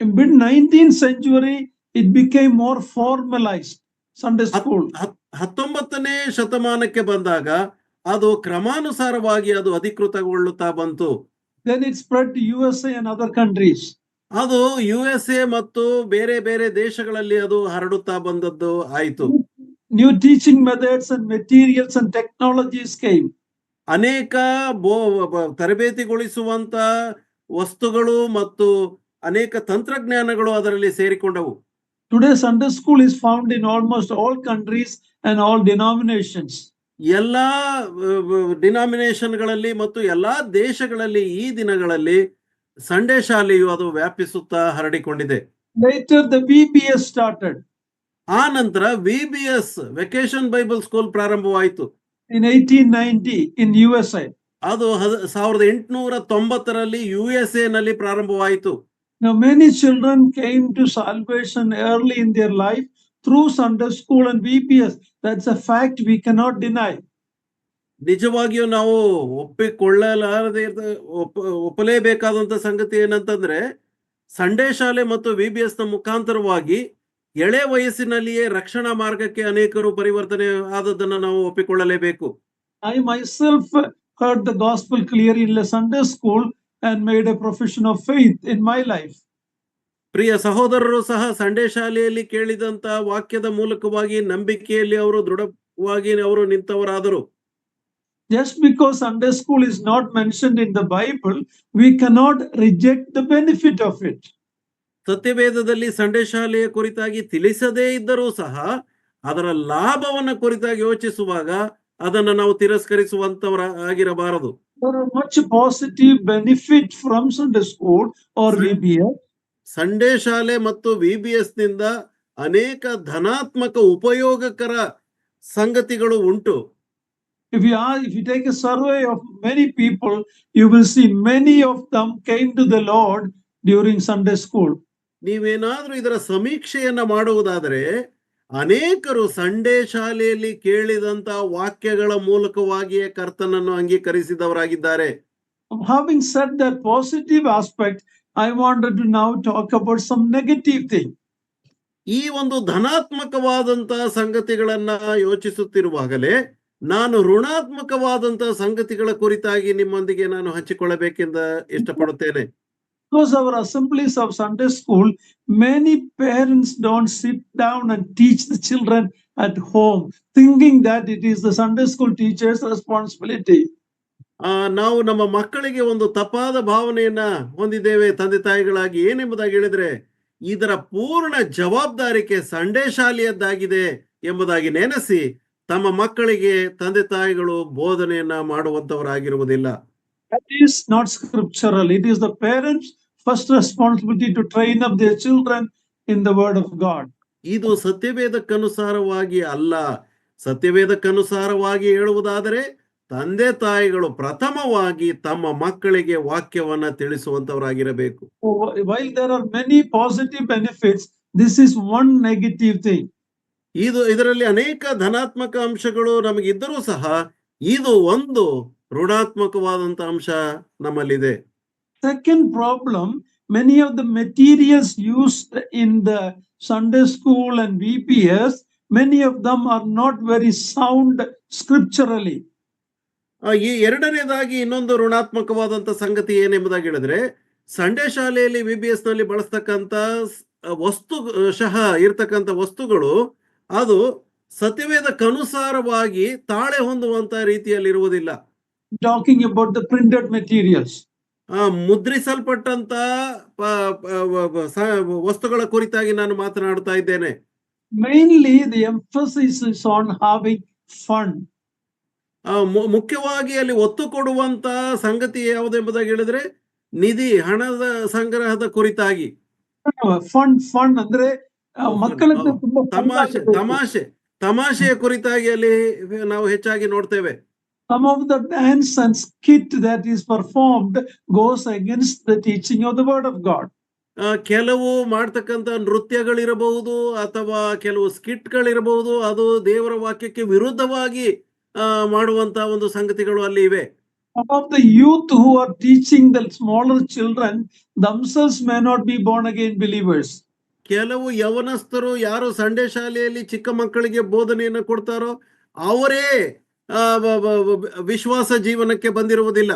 In mid-19th century, it became more formalized. Sunday school. 19ನೇ ಶತಮಾನಕ್ಕೆ ಬಂದಾಗ ಅದು ಕ್ರಮಾನುಸಾರವಾಗಿ ಅದು ಅಧಿಕೃತಗೊಳ್ಳುತ್ತಾ ಬಂತು. Then it spread to USA and other countries. ಅದು USA ಮತ್ತು ಬೇರೆ ಬೇರೆ ದೇಶಗಳಲ್ಲಿ ಅದು ಹರಡುತ್ತಾ ಬಂದದ್ದು ಆಯಿತು. New teaching methods and materials and technologies came. ಅನೇಕ ತರಬೇತಿಗೊಳಿಸುವಂತ ವಸ್ತುಗಳು ಮತ್ತು ಅನೇಕ ತಂತ್ರಜ್ಞಾನಗಳು ಅದರಲ್ಲಿ ಸೇರಿಕೊಂಡವು. Today Sunday school is found in almost all countries and all denominations. ಎಲ್ಲಾ ಡಿನಾಮಿನೇಷನ್ಗಳಲ್ಲಿ ಮತ್ತು ಎಲ್ಲಾ ದೇಶಗಳಲ್ಲಿ ಈ ದಿನಗಳಲ್ಲಿ ಸಂಡೇ ಶಾಲೆಯು ಅದು ವ್ಯಾಪಿಸುತ್ತಾ ಹರಡಿಕೊಂಡಿದೆ. Later the VBS started. ಆ ನಂತರ VBS ವೆಕೇಶನ್ ಬೈಬಲ್ ಸ್ಕೂಲ್ ಪ್ರಾರಂಭವಾಯಿತು. In 1890 in USA. ಅದು 1890ರಲ್ಲಿ USA ನಲ್ಲಿ ಪ್ರಾರಂಭವಾಯಿತು. Now many children came to salvation early in their life through Sunday school and VBS. That's a fact we cannot deny. ನಿಜವಾಗಿಯೂ ನಾವು ಒಪ್ಪಲೇಬೇಕಾದಂತ ಸಂಗತಿ ಏನಂತಂದ್ರೆ ಸಂಡೇ ಶಾಲೆ ಮತ್ತು VBS ನ ಮುಖಾಂತರವಾಗಿ ಎಳೆ ವಯಸ್ಸಿನಲ್ಲಿಯೇ ರಕ್ಷಣಾ ಮಾರ್ಗಕ್ಕೆ ಅನೇಕರು ಪರಿವರ್ತನೆ ಆದದ್ದನ್ನು ನಾವು ಒಪ್ಪಿಕೊಳ್ಳಲೇಬೇಕು. I myself heard the gospel clearly in a Sunday school and made a profession of faith in my life. ಪ್ರಿಯ ಸಹೋದರರು ಸಹ ಸಂಡೇ ಶಾಲೆಯಲ್ಲಿ ಕೇಳಿದಂತ ವಾಕ್ಯದ ಮೂಲಕವಾಗಿ ನಂಬಿಕೆಯಲ್ಲಿ ಅವರು ದೃಢವಾಗಿ ಅವರು ನಿಂತವರಾದರು. Just because Sunday school is not mentioned in the Bible, we cannot reject the benefit of it. ಸತ್ಯವೇದದಲ್ಲಿ ಸಂಡೇ ಶಾಲೆಯ ಕುರಿತಾಗಿ ತಿಳಿಸದೇ ಇದ್ದರೂ ಸಹ ಅದರ ಲಾಭವನ್ನ ಕುರಿತಾಗಿ ಯೋಚಿಸುವಾಗ ಅದನ್ನು ನಾವು ತಿರಸ್ಕರಿಸುವಂತವರ ಆಗಿರಬಾರದು. There are much positive benefit from Sunday school or VBS. Sunday ಶಾಲೆ ಮತ್ತು ವಿಬಿಎಸ್ ನಿಂದ ಅನೇಕ ಧನಾತ್ಮಕ ಉಪಯೋಗಕರ ಸಂಗತಿಗಳು ಉಂಟು. If you take a survey of many people, you will see many of them came to the Lord during Sunday school. ನೀವೇನಾದ್ರೂ ಇದರ ಸಮೀಕ್ಷೆಯನ್ನ ಮಾಡುವುದಾದರೆ ಅನೇಕರು ಸಂಡೇ ಶಾಲೆಯಲ್ಲಿ ಕೇಳಿದಂತ ವಾಕ್ಯಗಳ ಮೂಲಕವಾಗಿಯೇ ಕರ್ತನನ್ನು ಅಂಗೀಕರಿಸಿದವರಾಗಿದ್ದಾರೆ. Having said that positive aspect, I wanted to now talk about some negative thing. ಈ ಒಂದು ಧನಾತ್ಮಕವಾದಂತಹ ಸಂಗತಿಗಳನ್ನ ಯೋಚಿಸುತ್ತಿರುವಾಗಲೇ ನಾನು ಋಣಾತ್ಮಕವಾದಂತಹ ಸಂಗತಿಗಳ ಕುರಿತಾಗಿ ನಿಮ್ಮೊಂದಿಗೆ ನಾನು ಹಂಚಿಕೊಳ್ಳಬೇಕೆಂದು ಇಷ್ಟಪಡುತ್ತೇನೆ. Because our assemblies of Sunday school, many parents don't sit down and teach the children at home, thinking that it is the Sunday school teacher's responsibility. ನಾವು ನಮ್ಮ ಮಕ್ಕಳಿಗೆ ಒಂದು ತಪ್ಪಾದ ಭಾವನೆಯನ್ನ ಹೊಂದಿದ್ದೇವೆ ತಂದೆ ತಾಯಿಗಳಾಗಿ. ಏನೆಂಬುದಾಗಿ ಹೇಳಿದ್ರೆ ಇದರ ಪೂರ್ಣ ಜವಾಬ್ದಾರಿಕೆ ಸಂಡೇ ಶಾಲೆಯದ್ದಾಗಿದೆ ಎಂಬುದಾಗಿ ನೆನೆಸಿ ತಮ್ಮ ಮಕ್ಕಳಿಗೆ ತಂದೆ ತಾಯಿಗಳು ಬೋಧನೆಯನ್ನ ಮಾಡುವಂತವರಾಗಿರುವುದಿಲ್ಲ. That is not scriptural. It is the parents' first responsibility to train up their children in the word of God. ಇದು ಸತ್ಯವೇದಕ್ಕನುಸಾರವಾಗಿ ಅಲ್ಲ. ಸತ್ಯವೇದಕ್ಕನುಸಾರವಾಗಿ ಹೇಳುವುದಾದರೆ ತಂದೆ ತಾಯಿಗಳು ಪ್ರಥಮವಾಗಿ ತಮ್ಮ ಮಕ್ಕಳಿಗೆ ವಾಕ್ಯವನ್ನ ತಿಳಿಸುವಂತವರಾಗಿರಬೇಕು. While there are many positive benefits, this is one negative thing. ಇದರಲ್ಲಿ ಅನೇಕ ಧನಾತ್ಮಕ ಅಂಶಗಳು ನಮಗಿದ್ದರೂ ಸಹ ಇದು ಒಂದು ಋಣಾತ್ಮಕವಾದಂತ ಅಂಶ ನಮ್ಮಲ್ಲಿದೆ. Second problem, many of the materials used in the Sunday school and VPS, many of them are not very sound scripturally. ಈ ಎರಡನೇದಾಗಿ ಇನ್ನೊಂದು ಋಣಾತ್ಮಕವಾದಂತ ಸಂಗತಿ ಏನೆಂಬುದಾಗಿ ಹೇಳಿದ್ರೆ ಸಂಡೇ ಶಾಲೆಯಲ್ಲಿ ವಿಬಿಎಸ್ ನಲ್ಲಿ ಬಳಸ್ತಕ್ಕಂತ ವಸ್ತುಶಃ ಇರ್ತಕ್ಕಂಥ ವಸ್ತುಗಳು ಅದು ಸತ್ಯವೇದಕ್ಕನುಸಾರವಾಗಿ ತಾಳೆ ಹೊಂದುವಂತ ರೀತಿಯಲ್ಲಿ ಇರುವುದಿಲ್ಲ. Talking about the printed materials. ಮುದ್ರಿಸಲ್ಪಟ್ಟಂತ ವಸ್ತುಗಳ ಕುರಿತಾಗಿ ನಾನು ಮಾತನಾಡ್ತಾ ಇದ್ದೇನೆ. Mainly the emphasis is on having fun. ಮುಖ್ಯವಾಗಿ ಅಲ್ಲಿ ಒತ್ತು ಕೊಡುವಂತ ಸಂಗತಿ ಯಾವುದೆಂಬುದಾಗಿ ಹೇಳಿದ್ರೆ ನಿಧಿ ಹಣದ ಸಂಗ್ರಹದ ಕುರಿತಾಗಿ. ಫನ್ ಅಂದ್ರೆ ಮಕ್ಕಳಿಗೆ ತಮಾಷೆಯ ಕುರಿತಾಗಿ ಅಲ್ಲಿ ನಾವು ಹೆಚ್ಚಾಗಿ ನೋಡ್ತೇವೆ. Some of the dance and skit that is performed goes against the teaching of the word of God. ಕೆಲವು ಮಾಡ್ತಕ್ಕಂಥ ನೃತ್ಯಗಳಿರಬಹುದು ಅಥವಾ ಕೆಲವು ಸ್ಕಿಟ್ಗಳಿರಬಹುದು, ಅದು ದೇವರ ವಾಕ್ಯಕ್ಕೆ ವಿರುದ್ಧವಾಗಿ ಮಾಡುವಂತ ಒಂದು ಸಂಗತಿಗಳು ಅಲ್ಲಿ ಇವೆ. Some of the youth who are teaching the smaller children themselves may not be born again believers. ಕೆಲವು ಯವನಸ್ಥರು ಯಾರು ಸಂಡೇ ಶಾಲೆಯಲ್ಲಿ ಚಿಕ್ಕ ಮಕ್ಕಳಿಗೆ ಬೋಧನೆಯನ್ನು ಕೊಡ್ತಾರೋ ಅವರೇ ವಿಶ್ವಾಸ ಜೀವನಕ್ಕೆ ಬಂದಿರುವುದಿಲ್ಲ.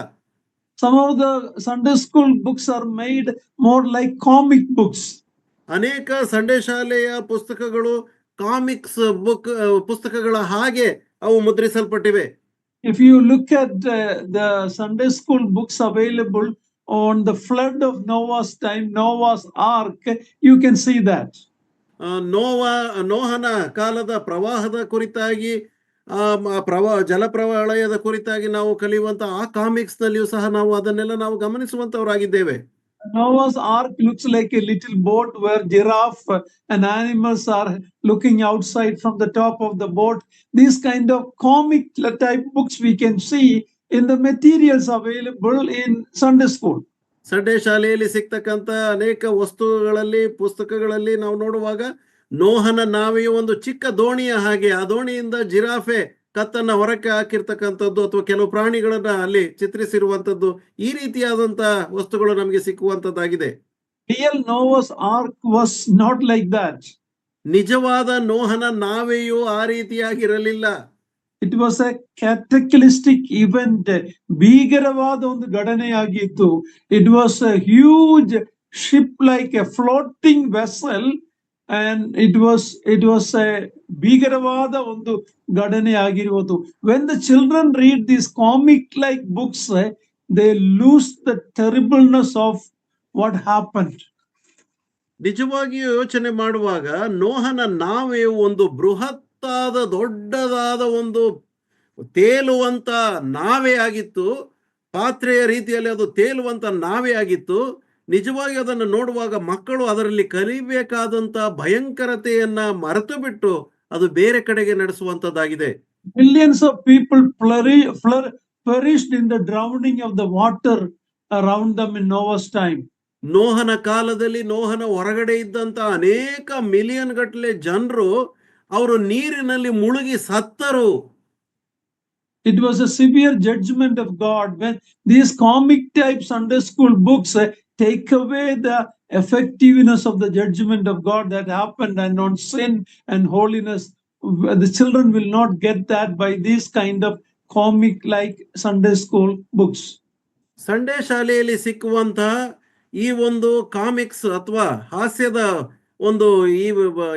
Some of the Sunday school books are made more like comic books. ಅನೇಕ ಸಂಡೇ ಶಾಲೆಯ ಪುಸ್ತಕಗಳು ಕಾಮಿಕ್ಸ್ ಪುಸ್ತಕಗಳ ಹಾಗೆ ಅವು ಮುದ್ರಿಸಲ್ಪಟ್ಟಿವೆ. If you look at the Sunday school books available on the flood of Noah's time, Noah's Ark, you can see that. ನೋಹನ ಕಾಲದ ಪ್ರವಾಹದ ಕುರಿತಾಗಿ ಜಲಪ್ರಳಯದ ಕುರಿತಾಗಿ ನಾವು ಕಲಿಯುವಂತ ಆ ಕಾಮಿಕ್ಸ್ ನಲ್ಲಿಯೂ ಸಹ ನಾವು ಅದನ್ನೆಲ್ಲ ನಾವು ಗಮನಿಸುವಂತವರಾಗಿದ್ದೇವೆ. Noah's Ark looks like a little boat where giraffe and animals are looking outside from the top of the boat. These kind of comic type books we can see in the materials available in Sunday school. Sunday ಶಾಲೆಯಲ್ಲಿ ಸಿಗ್ತಕ್ಕಂತ ಅನೇಕ ವಸ್ತುಗಳಲ್ಲಿ ಪುಸ್ತಕಗಳಲ್ಲಿ ನಾವು ನೋಡುವಾಗ ನೋಹನ ನಾವೆಯು ಒಂದು ಚಿಕ್ಕ ದೋಣಿಯ ಹಾಗೆ, ಆ ದೋಣಿಯಿಂದ ಜಿರಾಫೆ ಕತ್ತನ್ನ ಹೊರಕ್ಕೆ ಹಾಕಿರ್ತಕ್ಕಂಥದ್ದು ಅಥವಾ ಕೆಲವು ಪ್ರಾಣಿಗಳನ್ನ ಅಲ್ಲಿ ಚಿತ್ರಿಸಿರುವಂತದ್ದು, ಈ ರೀತಿಯಾದಂತ ವಸ್ತುಗಳು ನಮಗೆ ಸಿಕ್ಕುವಂತದ್ದಾಗಿದೆ. Real Noah's Ark was not like that. ನಿಜವಾದ ನೋಹನ ನಾವೆಯೂ ಆ ರೀತಿಯಾಗಿರಲಿಲ್ಲ. It was a cataclysmic event. ಭೀಕರವಾದ ಒಂದು ಘಟನೆಯಾಗಿತ್ತು. It was a huge ship, like a floating vessel, and it was a ಭೀಕರವಾದ ಒಂದು ಘಟನೆಯಾಗಿರುವುದು. When the children read these comic like books, they lose the terribleness of what happened. ನಿಜವಾಗಿಯೂ ಯೋಚನೆ ಮಾಡುವಾಗ ನೋಹನ ನಾವೆ ಒಂದು ಬೃಹತ್ತಾದ ದೊಡ್ಡದಾದ ಒಂದು ತೇಲುವಂತ ನಾವೆ ಆಗಿತ್ತು. ಪಾತ್ರೆಯ ರೀತಿಯಲ್ಲಿ ಅದು ತೇಲುವಂತ ನಾವೆ ಆಗಿತ್ತು. ನಿಜವಾಗಿ ಅದನ್ನು ನೋಡುವಾಗ ಮಕ್ಕಳು ಅದರಲ್ಲಿ ಕಲಿಬೇಕಾದಂತ ಭಯಂಕರತೆಯನ್ನ ಮರೆತು ಬಿಟ್ಟು ಅದು ಬೇರೆ ಕಡೆಗೆ ನಡೆಸುವಂತದ್ದಾಗಿದೆ. Millions of people perished in the drowning of the water around them in Noah's time. ನೋಹನ ಕಾಲದಲ್ಲಿ ನೋಹನ ಹೊರಗಡೆ ಇದ್ದಂತ ಅನೇಕ ಮಿಲಿಯನ್ ಗಟ್ಟಲೆ ಜನರು ಅವರು ನೀರಿನಲ್ಲಿ ಮುಳುಗಿ ಸತ್ತರು. It was a severe judgment of God when these comic type Sunday school books take away the effectiveness of the judgment of God that happened, and on sin and holiness. The children will not get that by these kind of comic like Sunday school books. Sunday ಶಾಲೆಯಲ್ಲಿ ಸಿಕ್ಕುವಂತಹ ಈ ಒಂದು ಕಾಮಿಕ್ಸ್ ಅಥವಾ ಹಾಸ್ಯದ ಒಂದು ಈ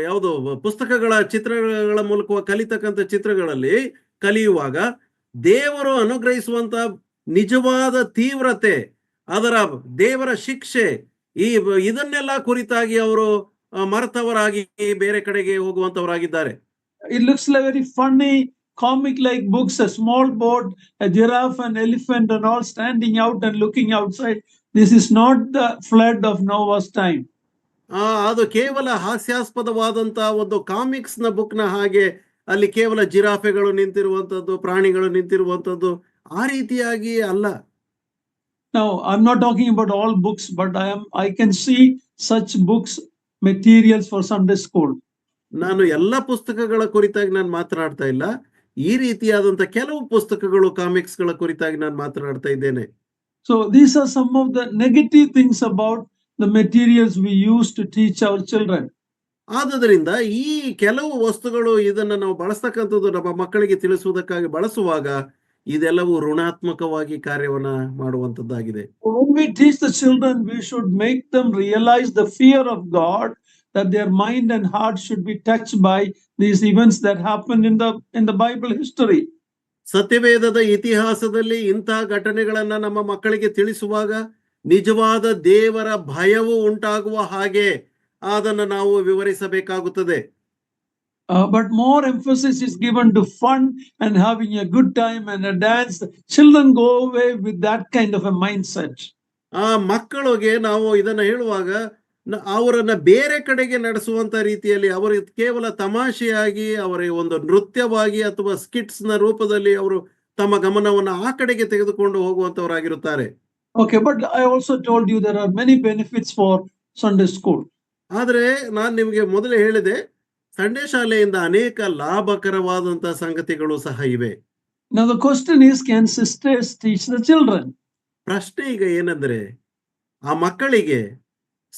ಯಾವುದು ಪುಸ್ತಕಗಳ ಚಿತ್ರಗಳ ಮೂಲಕ ಕಲಿತಕ್ಕಂಥ ಚಿತ್ರಗಳಲ್ಲಿ ಕಲಿಯುವಾಗ ದೇವರು ಅನುಗ್ರಹಿಸುವಂತ ನಿಜವಾದ ತೀವ್ರತೆ, ಅದರ ದೇವರ ಶಿಕ್ಷೆ, ಇದನ್ನೆಲ್ಲ ಕುರಿತಾಗಿ ಅವರು ಮರೆತವರಾಗಿ ಬೇರೆ ಕಡೆಗೆ ಹೋಗುವಂತವರಾಗಿದ್ದಾರೆ. It looks like very funny comic like books, a small boat, a giraffe, an elephant, and all standing out and looking outside. This is not the flood of Noah's time. ಅದು ಕೇವಲ ಹಾಸ್ಯಾಸ್ಪದವಾದಂತ ಒಂದು ಕಾಮಿಕ್ಸ್ ನ ಬುಕ್ ನ ಹಾಗೆ ಅಲ್ಲಿ ಕೇವಲ ಜಿರಾಫೆಗಳು ನಿಂತಿರುವಂತದ್ದು, ಪ್ರಾಣಿಗಳು ನಿಂತಿರುವಂತದ್ದು ಆ ರೀತಿಯಾಗಿ ಅಲ್ಲ. Now, I'm not talking about all books, but I can see such books, materials for Sunday school. ನಾನು ಎಲ್ಲ ಪುಸ್ತಕಗಳ ಕುರಿತಾಗಿ ನಾನು ಮಾತನಾಡ್ತಾ ಇಲ್ಲ. ಈ ರೀತಿಯಾದಂತ ಕೆಲವು ಪುಸ್ತಕಗಳು ಕಾಮಿಕ್ಸ್ ಗಳ ಕುರಿತಾಗಿ ನಾನು ಮಾತನಾಡ್ತಾ ಇದ್ದೇನೆ. So these are some of the negative things about the materials we use to teach our children. ಆದುದರಿಂದ ಈ ಕೆಲವು ವಸ್ತುಗಳು ಇದನ್ನ ನಾವು ಬಳಸ್ತಕ್ಕಂಥದ್ದು ನಮ್ಮ ಮಕ್ಕಳಿಗೆ ತಿಳಿಸುವುದಕ್ಕಾಗಿ ಬಳಸುವಾಗ ಇದೆಲ್ಲವೂ ಋಣಾತ್ಮಕವಾಗಿ ಕಾರ್ಯವನ್ನ ಮಾಡುವಂತದ್ದಾಗಿದೆ. When we teach the children, we should make them realize the fear of God, that their mind and heart should be touched by these events that happened in the Bible history. ಸತ್ಯವೇದದ ಇತಿಹಾಸದಲ್ಲಿ ಇಂತಹ ಘಟನೆಗಳನ್ನ ನಮ್ಮ ಮಕ್ಕಳಿಗೆ ತಿಳಿಸುವಾಗ ನಿಜವಾದ ದೇವರ ಭಯವು ಉಂಟಾಗುವ ಹಾಗೆ ಅದನ್ನು ನಾವು ವಿವರಿಸಬೇಕಾಗುತ್ತದೆ. But more emphasis is given to fun and having a good time and a dance. Children go away with that kind of a mindset. ಮಕ್ಕಳಿಗೆ ನಾವು ಇದನ್ನ ಹೇಳುವಾಗ ಅವರನ್ನ ಬೇರೆ ಕಡೆಗೆ ನಡೆಸುವಂತ ರೀತಿಯಲ್ಲಿ ಅವರು ಕೇವಲ ತಮಾಷೆಯಾಗಿ ಅವರ ಒಂದು ನೃತ್ಯವಾಗಿ ಅಥವಾ ಸ್ಕಿಟ್ಸ್ ನ ರೂಪದಲ್ಲಿ ಅವರು ತಮ್ಮ ಗಮನವನ್ನು ಆ ಕಡೆಗೆ ತೆಗೆದುಕೊಂಡು ಹೋಗುವಂತವರಾಗಿರುತ್ತಾರೆ. Okay, but I also told you there are many benefits for Sunday school. ಆದ್ರೆ ನಾನು ನಿಮಗೆ ಮೊದಲೇ ಹೇಳಿದೆ, ಸಂಡೇ ಶಾಲೆಯಿಂದ ಅನೇಕ ಲಾಭಕರವಾದಂತ ಸಂಗತಿಗಳು ಸಹ ಇವೆ. Now the question is, can sisters teach the children? ಪ್ರಶ್ನೆ ಈಗ ಏನಂದ್ರೆ, ಆ ಮಕ್ಕಳಿಗೆ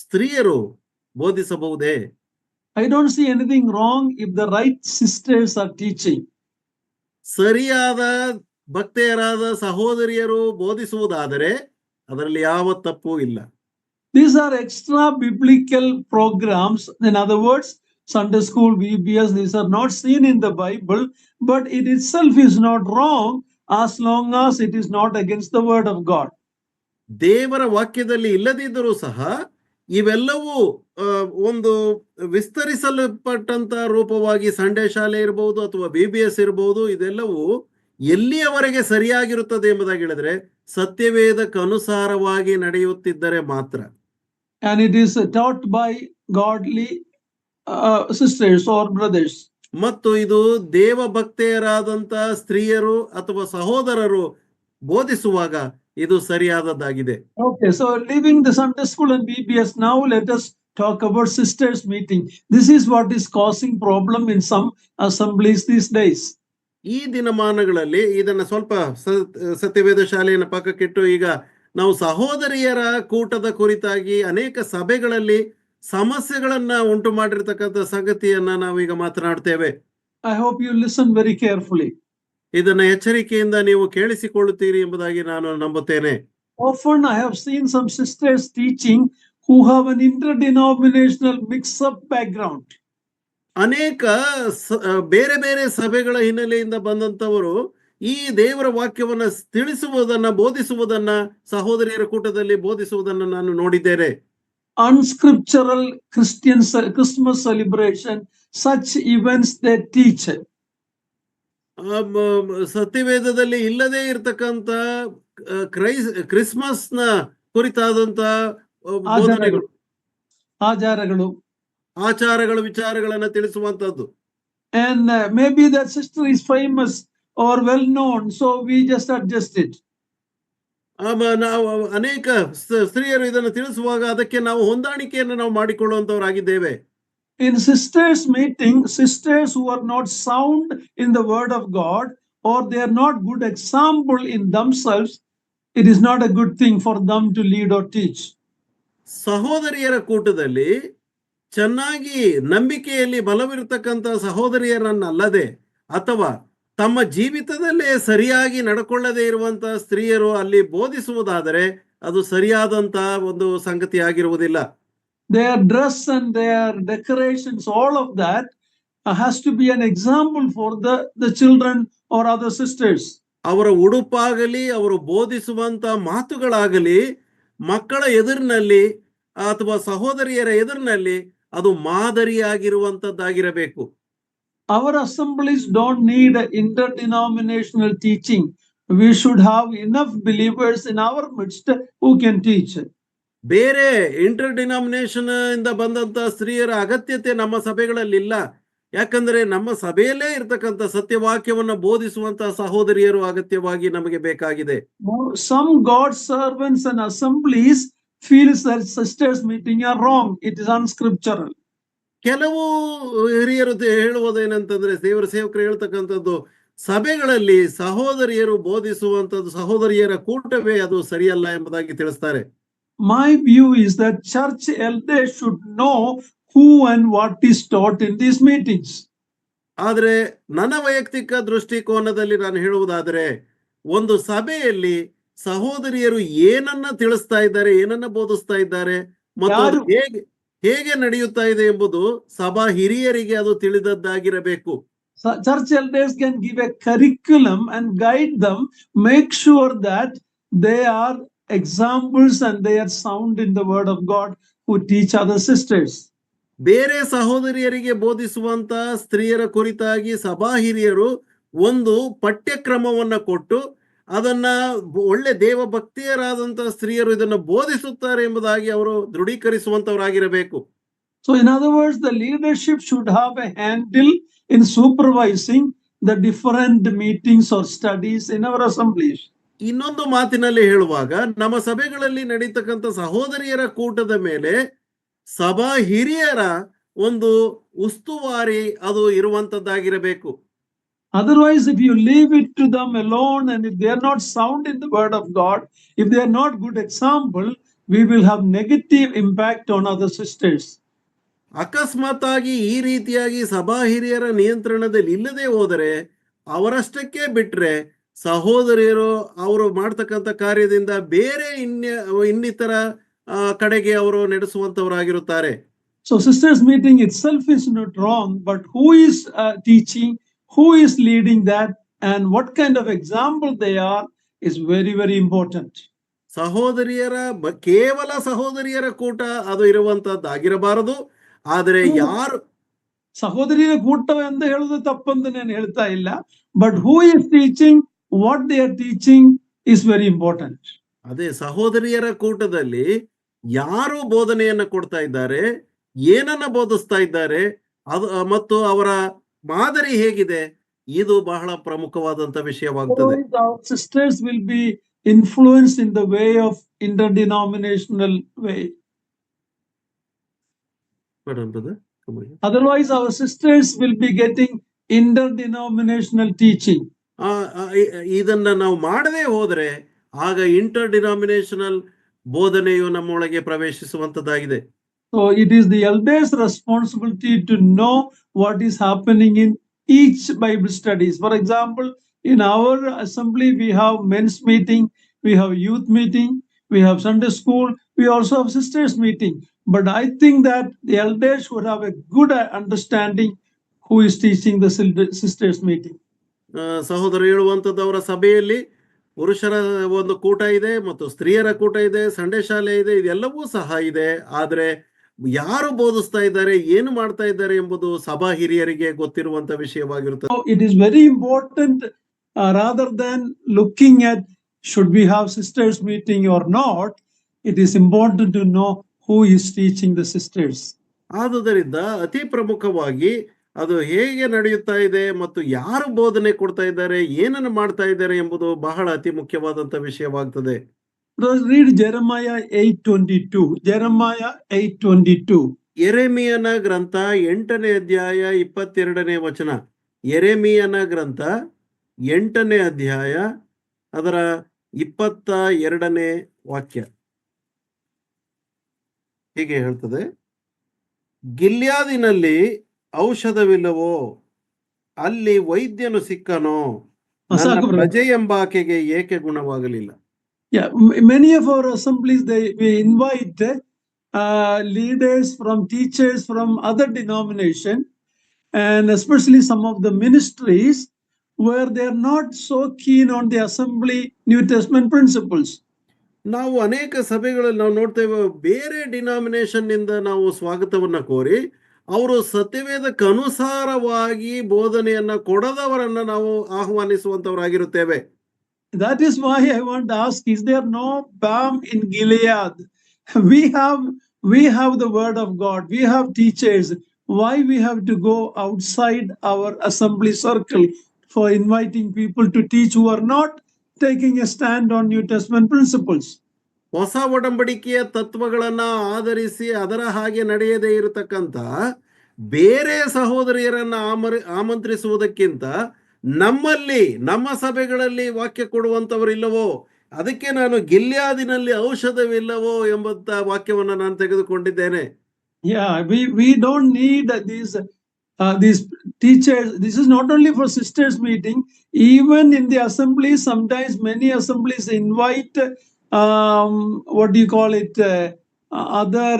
ಸ್ತ್ರೀಯರು ಬೋಧಿಸಬಹುದೇ? I don't see anything wrong if the right sisters are teaching. ಸರಿಯಾದ ಭಕ್ತೆಯರಾದ ಸಹೋದರಿಯರು ಬೋಧಿಸುವುದಾದರೆ ಅದರಲ್ಲಿ ಯಾವ ತಪ್ಪು ಇಲ್ಲ. These are extra biblical programs. In other words, Sunday school, VBS, these are not seen in the Bible, but it itself is not wrong as long as it is not against the word of God. ದೇವರ ವಾಕ್ಯದಲ್ಲಿ ಇಲ್ಲದಿದ್ದರೂ ಸಹ ಇವೆಲ್ಲವೂ ಒಂದು ವಿಸ್ತರಿಸಲ್ಪಟ್ಟಂತ ರೂಪವಾಗಿ ಸಂಡೇ ಶಾಲೆ ಇರಬಹುದು ಅಥವಾ BBS ಇರಬಹುದು, ಇದೆಲ್ಲವೂ ಎಲ್ಲಿಯವರೆಗೆ ಸರಿಯಾಗಿರುತ್ತದೆ ಎಂಬುದಾಗಿ ಹೇಳಿದ್ರೆ ಸತ್ಯವೇದಕ್ಕನುಸಾರವಾಗಿ ನಡೆಯುತ್ತಿದ್ದರೆ ಮಾತ್ರ. And it is taught by godly sisters or brothers. ಮತ್ತು ಇದು ದೇವ ಭಕ್ತೆಯರಾದಂತ ಸ್ತ್ರೀಯರು ಅಥವಾ ಸಹೋದರರು ಬೋಧಿಸುವಾಗ ಇದು ಸರಿಯಾದದ್ದಾಗಿದೆ. Okay, so leaving the Sunday school and BBS, now let us talk about sisters meeting. This is what is causing problem in some assemblies these days. ಈ ದಿನಮಾನಗಳಲ್ಲಿ ಇದನ್ನ ಸ್ವಲ್ಪ ಸತ್ಯವೇದ ಶಾಲೆಯನ್ನು ಪಕ್ಕಕ್ಕಿಟ್ಟು ಈಗ ನಾವು ಸಹೋದರಿಯರ ಕೂಟದ ಕುರಿತಾಗಿ ಅನೇಕ ಸಭೆಗಳಲ್ಲಿ ಸಮಸ್ಯೆಗಳನ್ನ ಉಂಟು ಮಾಡಿರ್ತಕ್ಕಂಥ ಸಂಗತಿಯನ್ನ ನಾವೀಗ ಮಾತನಾಡ್ತೇವೆ. I hope you listen very carefully. ಇದನ್ನ ಎಚ್ಚರಿಕೆಯಿಂದ ನೀವು ಕೇಳಿಸಿಕೊಳ್ಳುತ್ತೀರಿ ಎಂಬುದಾಗಿ ನಾನು ನಂಬುತ್ತೇನೆ. Often I have seen some sisters teaching who have an interdenominational mix-up background. ಅನೇಕ ಬೇರೆ ಬೇರೆ ಸಭೆಗಳ ಹಿನ್ನೆಲೆಯಿಂದ ಬಂದಂತವರು ಈ ದೇವರ ವಾಕ್ಯವನ್ನ ತಿಳಿಸುವುದನ್ನ, ಬೋಧಿಸುವುದನ್ನ, ಸಹೋದರಿಯರ ಕೂಟದಲ್ಲಿ ಬೋಧಿಸುವುದನ್ನ ನಾನು ನೋಡಿದ್ದೇನೆ. Unscriptural Christian Christmas celebration, such events they teach. ಸತ್ಯವೇದದಲ್ಲಿ ಇಲ್ಲದೆ ಇರತಕ್ಕಂತ ಕ್ರಿಸ್ಮಸ್ ನ ಕುರಿತಾದಂತ ಬೋಧನೆಗಳು, ಆಚಾರಗಳು, ವಿಚಾರಗಳನ್ನ ತಿಳಿಸುವಂತದ್ದು. And maybe that sister is famous or well known, so we just adjust it. ನಾವು ಅನೇಕ ಸ್ತ್ರೀಯರು ಇದನ್ನು ತಿಳಿಸುವಾಗ ಅದಕ್ಕೆ ನಾವು ಹೊಂದಾಣಿಕೆಯನ್ನು ನಾವು ಮಾಡಿಕೊಳ್ಳುವಂತವರಾಗಿದ್ದೇವೆ. In sisters meeting, sisters who are not sound in the word of God, or they are not good example in themselves, it is not a good thing for them to lead or teach. ಸಹೋದರಿಯರ ಕೂಟದಲ್ಲಿ ಚೆನ್ನಾಗಿ ನಂಬಿಕೆಯಲ್ಲಿ ಬಲವಿರತಕ್ಕಂತ ಸಹೋದರಿಯರನ್ನಲ್ಲದೆ ಅಥವಾ ತಮ್ಮ ಜೀವಿತದಲ್ಲೇ ಸರಿಯಾಗಿ ನಡ್ಕೊಳ್ಳದೇ ಇರುವಂತಹ ಸ್ತ್ರೀಯರು ಅಲ್ಲಿ ಬೋಧಿಸುವುದಾದರೆ ಅದು ಸರಿಯಾದಂತ ಒಂದು ಸಂಗತಿ ಆಗಿರುವುದಿಲ್ಲ. Their dress and their decorations, all of that has to be an example for the children or other sisters. ಅವರ ಉಡುಪಾಗಲಿ, ಅವರು ಬೋಧಿಸುವಂತ ಮಾತುಗಳಾಗಲಿ ಮಕ್ಕಳ ಎದುರಿನಲ್ಲಿ ಅಥವಾ ಸಹೋದರಿಯರ ಎದುರಿನಲ್ಲಿ ಅದು ಮಾದರಿಯಾಗಿರುವಂತದ್ದಾಗಿರಬೇಕು. Our assemblies don't need interdenominational teaching. We should have enough believers in our midst who can teach. ಬೇರೆ ಇಂಟರ್ ಡಿನಾಮಿನೇಷನ್ ಇಂದ ಬಂದಂತ ಸ್ತ್ರೀಯರ ಅಗತ್ಯತೆ ನಮ್ಮ ಸಭೆಗಳಲ್ಲಿ ಇಲ್ಲ. ಯಾಕಂದ್ರೆ ನಮ್ಮ ಸಭೆಯಲ್ಲೇ ಇರ್ತಕ್ಕಂಥ ಸತ್ಯವಾಕ್ಯವನ್ನ ಬೋಧಿಸುವಂತಹ ಸಹೋದರಿಯರು ಅಗತ್ಯವಾಗಿ ನಮಗೆ ಬೇಕಾಗಿದೆ. Some God servants and assemblies feels that sisters meeting are wrong. It is unscriptural. ಕೆಲವು ಹಿರಿಯರು ಹೇಳುವುದೇನಂತಂದ್ರೆ, ದೇವರ ಸೇವಕರು ಹೇಳ್ತಕ್ಕಂಥದ್ದು, ಸಭೆಗಳಲ್ಲಿ ಸಹೋದರಿಯರು ಬೋಧಿಸುವಂತದ್ದು, ಸಹೋದರಿಯರ ಕೂಟವೇ ಅದು ಸರಿಯಲ್ಲ ಎಂಬುದಾಗಿ ತಿಳಿಸ್ತಾರೆ. My view is that church elders should know who and what is taught in these meetings. ಆದ್ರೆ ನನ್ನ ವೈಯಕ್ತಿಕ ದೃಷ್ಟಿಕೋನದಲ್ಲಿ ನಾನು ಹೇಳುವುದಾದರೆ, ಒಂದು ಸಭೆಯಲ್ಲಿ ಸಹೋದರಿಯರು ಏನನ್ನ ತಿಳಿಸ್ತಾ ಇದ್ದಾರೆ, ಏನನ್ನ ಬೋಧಿಸ್ತಾ ಇದ್ದಾರೆ ಮತ್ತು ಹೇಗೆ ನಡೆಯುತ್ತಾ ಇದೆ ಎಂಬುದು ಸಭಾ ಹಿರಿಯರಿಗೆ ಅದು ತಿಳಿದದ್ದಾಗಿರಬೇಕು. Church elders can give a curriculum and guide them, make sure that they are examples and they are sound in the word of God who teach other sisters. ಬೇರೆ ಸಹೋದರಿಯರಿಗೆ ಬೋಧಿಸುವಂತ ಸ್ತ್ರೀಯರ ಕುರಿತಾಗಿ ಸಭಾ ಹಿರಿಯರು ಒಂದು ಪಠ್ಯಕ್ರಮವನ್ನ ಕೊಟ್ಟು ಅದನ್ನ ಒಳ್ಳೆ ದೇವ ಭಕ್ತಿಯರಾದಂತಹ ಸ್ತ್ರೀಯರು ಇದನ್ನು ಬೋಧಿಸುತ್ತಾರೆ ಎಂಬುದಾಗಿ ಅವರು ದೃಢೀಕರಿಸುವಂತವರಾಗಿರಬೇಕು. So in other words, the leadership should have a handle in supervising the different meetings or studies in our assemblies. ಇನ್ನೊಂದು ಮಾತಿನಲ್ಲಿ ಹೇಳುವಾಗ, ನಮ್ಮ ಸಭೆಗಳಲ್ಲಿ ನಡೀತಕ್ಕಂಥ ಸಹೋದರಿಯರ ಕೂಟದ ಮೇಲೆ ಸಭಾ ಹಿರಿಯರ ಒಂದು ಉಸ್ತುವಾರಿ ಅದು ಇರುವಂತದ್ದಾಗಿರಬೇಕು. Otherwise, if you leave it to them alone and if they are not sound in the word of God, if they are not good example, we will have negative impact on other sisters. ಅಕಸ್ಮಾತ್ ಆಗಿ ಈ ರೀತಿಯಾಗಿ ಸಭಾ ಹಿರಿಯರ ನಿಯಂತ್ರಣದಲ್ಲಿ ಇಲ್ಲದೆ ಹೋದರೆ, ಅವರಷ್ಟಕ್ಕೆ ಬಿಟ್ರೆ ಸಹೋದರಿಯರು ಅವರು ಮಾಡ್ತಕ್ಕಂಥ ಕಾರ್ಯದಿಂದ ಬೇರೆ ಇನ್ನಿತರ ಕಡೆಗೆ ಅವರು ನಡೆಸುವಂತವರಾಗಿರುತ್ತಾರೆ. So sisters meeting itself is not wrong, but who is teaching, who is leading that, and what kind of example they are is very, very important. ಸಹೋದರಿಯರ ಕೇವಲ ಸಹೋದರಿಯರ ಕೂಟ ಅದು ಇರುವಂತದ್ದಾಗಿರಬಾರದು. ಆದರೆ ಯಾರು ಸಹೋದರಿಯರ ಕೂಟ ಎಂದು ಹೇಳುವುದು ತಪ್ಪಂತ ನಾನು ಹೇಳ್ತಾ ಇಲ್ಲ, but who is teaching, what they are teaching is very important. ಅದೇ ಸಹೋದರಿಯರ ಕೂಟದಲ್ಲಿ ಯಾರು ಬೋಧನೆಯನ್ನ ಕೊಡ್ತಾ ಇದ್ದಾರೆ, ಏನನ್ನ ಬೋಧಿಸ್ತಾ ಇದ್ದಾರೆ, ಅದು ಮತ್ತು ಅವರ ಮಾದರಿ ಹೇಗಿದೆ, ಇದು ಬಹಳ ಪ್ರಮುಖವಾದಂತ ವಿಷಯವಾಗುತ್ತದೆ. Sisters will be influenced in the way of interdenominational way. Otherwise, our sisters will be getting interdenominational teaching. ಇದನ್ನ ನಾವು ಮಾಡದೇ ಹೋದ್ರೆ ಆಗ ಇಂಟರ್ ಡಿನಾಮಿನೇಷನಲ್ ಬೋಧನೆಯು ನಮ್ಮೊಳಗೆ ಪ್ರವೇಶಿಸುವಂತದ್ದಾಗಿದೆ. So it is the elders' responsibility to know what is happening in each Bible studies. For example, in our assembly, we have men's meeting, we have youth meeting, we have Sunday school, we also have sisters meeting. But I think that the elders should have a good understanding who is teaching the sisters meeting. ಸಹೋದರ ಹೇಳುವಂಥದ್ದು ಅವರ ಸಭೆಯಲ್ಲಿ ಪುರುಷರ ಒಂದು ಕೂಟ ಇದೆ ಮತ್ತು ಸ್ತ್ರೀಯರ ಕೂಟ ಇದೆ, ಸಂಡೆ ಶಾಲೆ ಇದೆ, ಇದೆಲ್ಲವೂ ಸಹ ಇದೆ. ಆದರೆ ಯಾರು ಬೋಧಿಸ್ತಾ ಇದ್ದಾರೆ, ಏನು ಮಾಡ್ತಾ ಇದ್ದಾರೆ ಎಂಬುದು ಸಭಾ ಹಿರಿಯರಿಗೆ ಗೊತ್ತಿರುವಂತ ವಿಷಯವಾಗಿರುತ್ತದೆ. So it is very important, rather than looking at should we have sisters meeting or not, it is important to know who is teaching the sisters. ಆದುದರಿಂದ ಅತಿ ಪ್ರಮುಖವಾಗಿ ಅದು ಹೇಗೆ ನಡೆಯುತ್ತಾ ಇದೆ ಮತ್ತು ಯಾರು ಬೋಧನೆ ಕೊಡ್ತಾ ಇದ್ದಾರೆ, ಏನನ್ನು ಮಾಡ್ತಾ ಇದ್ದಾರೆ ಎಂಬುದು ಬಹಳ ಅತಿ ಮುಖ್ಯವಾದಂತ ವಿಷಯವಾಗ್ತದೆ. Read Jeremiah 8:22. Jeremiah 8:22. ಯೆರೆಮೀಯನ ಗ್ರಂಥ 8ನೇ ಅಧ್ಯಾಯ 22ನೇ ವಚನ. ಯೆರೆಮೀಯನ ಗ್ರಂಥ 8ನೇ ಅಧ್ಯಾಯ ಅದರ 22ನೇ ವಾಕ್ಯ ಹೀಗೆ ಹೇಳ್ತದೆ, ಗಿಲ್ಯಾದಿನಲ್ಲಿ ಔಷಧವಿಲ್ಲವೋ, ಅಲ್ಲಿ ವೈದ್ಯನು ಸಿಕ್ಕನೋ, ನನ್ನ ಪ್ರಜೆ ಎಂಬಾಕೆಗೆ ಏಕೆ ಗುಣವಾಗಲಿಲ್ಲ. Yeah, many of our assemblies, we invite leaders from teachers from other denomination, and especially some of the ministries where they are not so keen on the assembly New Testament principles. ನಾವು ಅನೇಕ ಸಭೆಗಳಲ್ಲಿ ನಾವು ನೋಡ್ತೇವೆ, ಬೇರೆ ಡಿನಾಮಿನೇಷನ್ ನಿಂದ ನಾವು ಸ್ವಾಗತವನ್ನ ಕೋರಿ ಅವರು ಸತ್ಯವೇದಕ್ಕೆ ಅನುಸಾರವಾಗಿ ಬೋಧನೆಯನ್ನ ಕೊಡದವರನ್ನ ನಾವು ಆಹ್ವಾನಿಸುವಂತವರಾಗಿರುತ್ತೇವೆ. That is why I want to ask, is there no balm in Gilead? We have the word of God, we have teachers. Why we have to go outside our assembly circle for inviting people to teach who are not taking a stand on New Testament principles? ಹೊಸ ಒಡಂಬಡಿಕೆಯ ತತ್ವಗಳನ್ನ ಆಧರಿಸಿ ಅದರ ಹಾಗೆ ನಡೆಯದೇ ಇರತಕ್ಕಂತ ಬೇರೆ ಸಹೋದರಿಯರನ್ನ ಆಮಂತ್ರಿಸುವುದಕ್ಕಿಂತ ನಮ್ಮಲ್ಲಿ ನಮ್ಮ ಸಭೆಗಳಲ್ಲಿ ವಾಕ್ಯ ಕೊಡುವಂತವರಿಲ್ಲವೋ, ಅದಕ್ಕೆ ನಾನು ಗಿಲ್ಯಾದಿನಲ್ಲಿ ಔಷಧವಿಲ್ಲವೋ ಎಂಬಂತ ವಾಕ್ಯವನ್ನು ನಾನು ತೆಗೆದುಕೊಂಡಿದ್ದೇನೆ. Yeah, we don't need these teachers. This is not only for sisters meeting. Even in the assembly, sometimes many assemblies invite what do you call it, other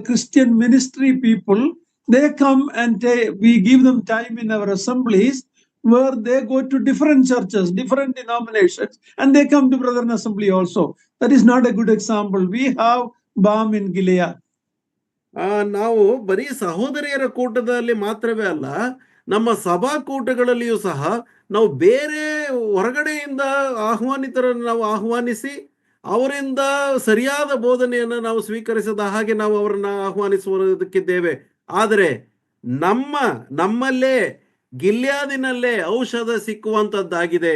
Christian ministry people. They come and we give them time in our assemblies where they go to different churches, different denominations, and they come to Brethren Assembly also. That is not a good example. We have balm in Gilead. ನಾವು ಬರೀ ಸಹೋದರಿಯರ ಕೂಟದಲ್ಲಿ ಮಾತ್ರವೇ ಅಲ್ಲ, ನಮ್ಮ ಸಭಾ ಕೂಟಗಳಲ್ಲಿಯೂ ಸಹ ನಾವು ಬೇರೆ ಹೊರಗಡೆಯಿಂದ ಆಹ್ವಾನಿತರನ್ನು ನಾವು ಆಹ್ವಾನಿಸಿ ಅವರಿಂದ ಸರಿಯಾದ ಬೋಧನೆಯನ್ನು ನಾವು ಸ್ವೀಕರಿಸದ ಹಾಗೆ ನಾವು ಅವರನ್ನ ಆಹ್ವಾನಿಸುವುದಕ್ಕಿದ್ದೇವೆ. ಆದರೆ ನಮ್ಮಲ್ಲೇ ಗಿಲ್ಯಾದಿನಲ್ಲೇ ಔಷಧ ಸಿಕ್ಕುವಂತದ್ದಾಗಿದೆ.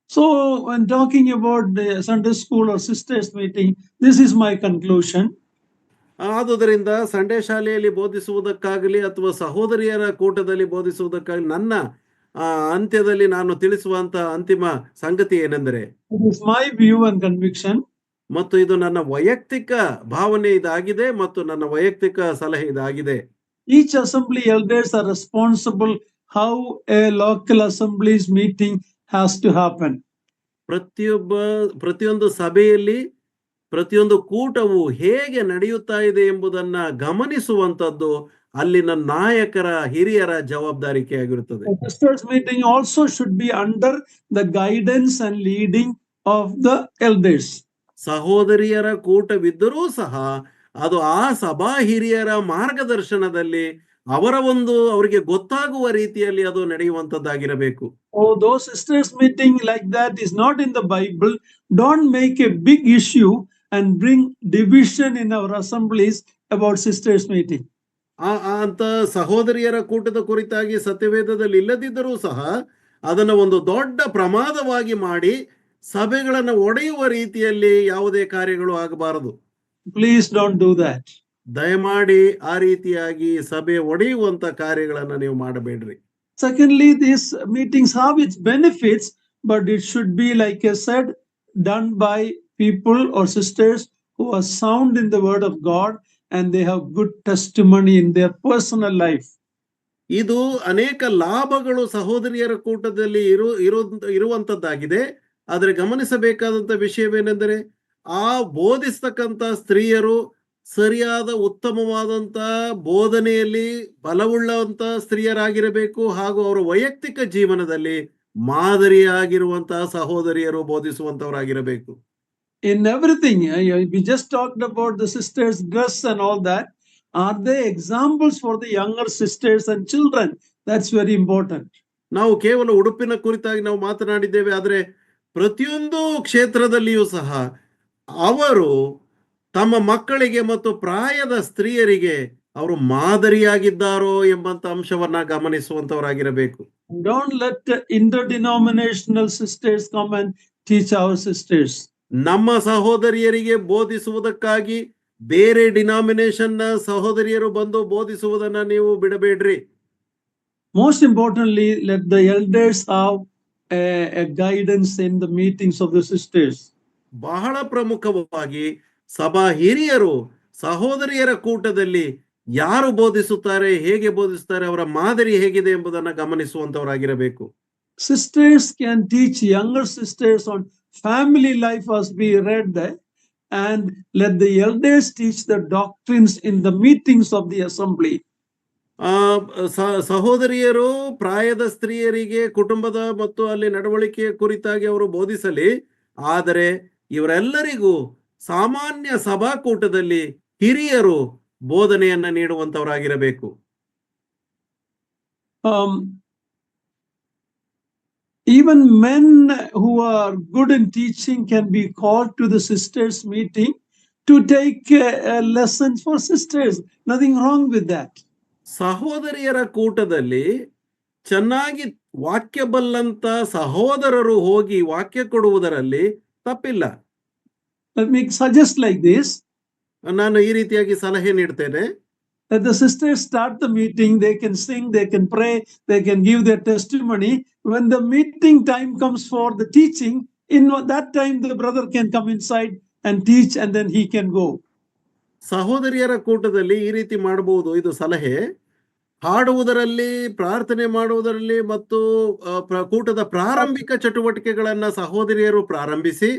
So when talking about the Sunday school or sisters meeting, this is my conclusion. ಆದುದರಿಂದ ಸಂಡೆ ಶಾಲೆಯಲ್ಲಿ ಬೋಧಿಸುವುದಕ್ಕಾಗಲಿ ಅಥವಾ ಸಹೋದರಿಯರ ಕೂಟದಲ್ಲಿ ಬೋಧಿಸುವುದಕ್ಕಾಗಲಿ ನನ್ನ ಅಂತ್ಯದಲ್ಲಿ ನಾನು ತಿಳಿಸುವಂತ ಅಂತಿಮ ಸಂಗತಿ ಏನೆಂದರೆ, it is my view and conviction, ಮತ್ತು ಇದು ನನ್ನ ವೈಯಕ್ತಿಕ ಭಾವನೆ ಇದಾಗಿದೆ ಮತ್ತು ನನ್ನ ವೈಯಕ್ತಿಕ ಸಲಹೆ ಇದಾಗಿದೆ. Each assembly elders are responsible how a local assembly's meeting has to happen. ಪ್ರತಿಯೊಂದು ಸಭೆಯಲ್ಲಿ ಪ್ರತಿಯೊಂದು ಕೂಟವು ಹೇಗೆ ನಡೆಯುತ್ತಾ ಇದೆ ಎಂಬುದನ್ನ ಗಮನಿಸುವಂತದ್ದು ಅಲ್ಲಿನ ನಾಯಕರ ಹಿರಿಯರ ಜವಾಬ್ದಾರಿಕೆಯಾಗಿರುತ್ತದೆ. Sisters meeting also should be under the guidance and leading of the elders. ಸಹೋದರಿಯರ ಕೂಟವಿದ್ದರೂ ಸಹ ಅದು ಆ ಸಭಾ ಹಿರಿಯರ ಮಾರ್ಗದರ್ಶನದಲ್ಲಿ ಅವರಿಗೆ ಗೊತ್ತಾಗುವ ರೀತಿಯಲ್ಲಿ ಅದು ನಡೆಯುವಂತದ್ದಾಗಿರಬೇಕು. Oh, those sisters meeting like that is not in the Bible. Don't make a big issue and bring division in our assemblies about sisters meeting. ಅಂತ ಸಹೋದರಿಯರ ಕೂಟದ ಕುರಿತಾಗಿ ಸತ್ಯವೇದದಲ್ಲಿ ಇಲ್ಲದಿದ್ದರೂ ಸಹ ಅದನ್ನ ಒಂದು ದೊಡ್ಡ ಪ್ರಮಾದವಾಗಿ ಮಾಡಿ ಸಭೆಗಳನ್ನು ಒಡೆಯುವ ರೀತಿಯಲ್ಲಿ ಯಾವುದೇ ಕಾರ್ಯಗಳು ಆಗಬಾರದು. Please don't do that. ದಯಮಾಡಿ ಆ ರೀತಿಯಾಗಿ ಸಭೆ ಒಡೆಯುವಂತ ಕಾರ್ಯಗಳನ್ನ ನೀವು ಮಾಡಬೇಡ್ರಿ. Secondly, these meetings have its benefits, but it should be, like I said, done by people or sisters who are sound in the word of God and they have good testimony in their personal life. ಇದು ಅನೇಕ ಲಾಭಗಳು ಸಹೋದರಿಯರ ಕೂಟದಲ್ಲಿ ಇರುವಂತದ್ದಾಗಿದೆ. ಆದರೆ ಗಮನಿಸಬೇಕಾದಂತ ವಿಷಯವೇನೆಂದರೆ ಆ ಬೋಧಿಸ್ತಕ್ಕಂಥ ಸ್ತ್ರೀಯರು ಸರಿಯಾದ ಉತ್ತಮವಾದಂತ ಬೋಧನೆಯಲ್ಲಿ ಬಲವುಳ್ಳಂತ ಸ್ತ್ರೀಯರಾಗಿರಬೇಕು ಹಾಗೂ ಅವರ ವೈಯಕ್ತಿಕ ಜೀವನದಲ್ಲಿ ಮಾದರಿಯಾಗಿರುವಂತಹ ಸಹೋದರಿಯರು ಬೋಧಿಸುವಂತವರಾಗಿರಬೇಕು. In everything, we just talked about the sisters' dress and all that. Are they examples for the younger sisters and children? That's very important. ನಾವು ಕೇವಲ ಉಡುಪಿನ ಕುರಿತಾಗಿ ನಾವು ಮಾತನಾಡಿದ್ದೇವೆ, ಆದರೆ ಪ್ರತಿಯೊಂದು ಕ್ಷೇತ್ರದಲ್ಲಿಯೂ ಸಹ ಅವರು ತಮ್ಮ ಮಕ್ಕಳಿಗೆ ಮತ್ತು ಪ್ರಾಯದ ಸ್ತ್ರೀಯರಿಗೆ ಅವರು ಮಾದರಿಯಾಗಿದ್ದಾರೋ ಎಂಬಂತ ಅಂಶವನ್ನ ಗಮನಿಸುವಂತವರಾಗಿರಬೇಕು. Don't let interdenominational sisters come and teach our sisters. ನಮ್ಮ ಸಹೋದರಿಯರಿಗೆ ಬೋಧಿಸುವುದಕ್ಕಾಗಿ ಬೇರೆ ಡಿನಾಮಿನೇಷನ್ ನ ಸಹೋದರಿಯರು ಬಂದು ಬೋಧಿಸುವುದನ್ನ ನೀವು ಬಿಡಬೇಡ್ರಿ. Most importantly, let the elders have a guidance in the meetings of the sisters. ಬಹಳ ಪ್ರಮುಖವಾಗಿ ಸಭಾ ಹಿರಿಯರು ಸಹೋದರಿಯರ ಕೂಟದಲ್ಲಿ ಯಾರು ಬೋಧಿಸುತ್ತಾರೆ, ಹೇಗೆ ಬೋಧಿಸುತ್ತಾರೆ, ಅವರ ಮಾದರಿ ಹೇಗಿದೆ ಎಂಬುದನ್ನು ಗಮನಿಸುವಂತವರಾಗಿರಬೇಕು. Sisters can teach younger sisters on family life as we read there, and let the elders teach the doctrines in the meetings of the assembly. ಸಹೋದರಿಯರು ಪ್ರಾಯದ ಸ್ತ್ರೀಯರಿಗೆ ಕುಟುಂಬದ ಮತ್ತು ಅಲ್ಲಿ ನಡವಳಿಕೆಯ ಕುರಿತಾಗಿ ಅವರು ಬೋಧಿಸಲಿ, ಆದರೆ ಇವರೆಲ್ಲರಿಗೂ ಸಾಮಾನ್ಯ ಸಭಾಕೂಟದಲ್ಲಿ ಹಿರಿಯರು ಬೋಧನೆಯನ್ನ ನೀಡುವಂತವರಾಗಿರಬೇಕು. Even men who are good in teaching can be called to the sisters' meeting to take lessons for sisters. Nothing wrong with that. ಸಹೋದರಿಯರ ಕೂಟದಲ್ಲಿ ಚೆನ್ನಾಗಿ ವಾಕ್ಯ ಬಲ್ಲಂತ ಸಹೋದರರು ಹೋಗಿ ವಾಕ್ಯ ಕೊಡುವುದರಲ್ಲಿ ತಪ್ಪಿಲ್ಲ. Let me suggest like this. ನಾನು ಈ ರೀತಿಯಾಗಿ ಸಲಹೆ ನೀಡ್ತೇನೆ. Let the sisters start the meeting, they can sing, they can pray, they can give their testimony. When the meeting time comes for the teaching, in that time the brother can come inside and teach and then he can go. ಸಹೋದರಿಯರ ಕೂಟದಲ್ಲಿ ಈ ರೀತಿ ಮಾಡಬಹುದು. ಇದು ಸಲಹೆ. ಹಾಡುವುದರಲ್ಲಿ, ಪ್ರಾರ್ಥನೆ ಮಾಡುವುದರಲ್ಲಿ ಮತ್ತು ಕೂಟದ ಪ್ರಾರಂಭಿಕ ಚಟುವಟಿಕೆಗಳನ್ನ ಸಹೋದರಿಯರು ಪ್ರಾರಂಭಿಸಿ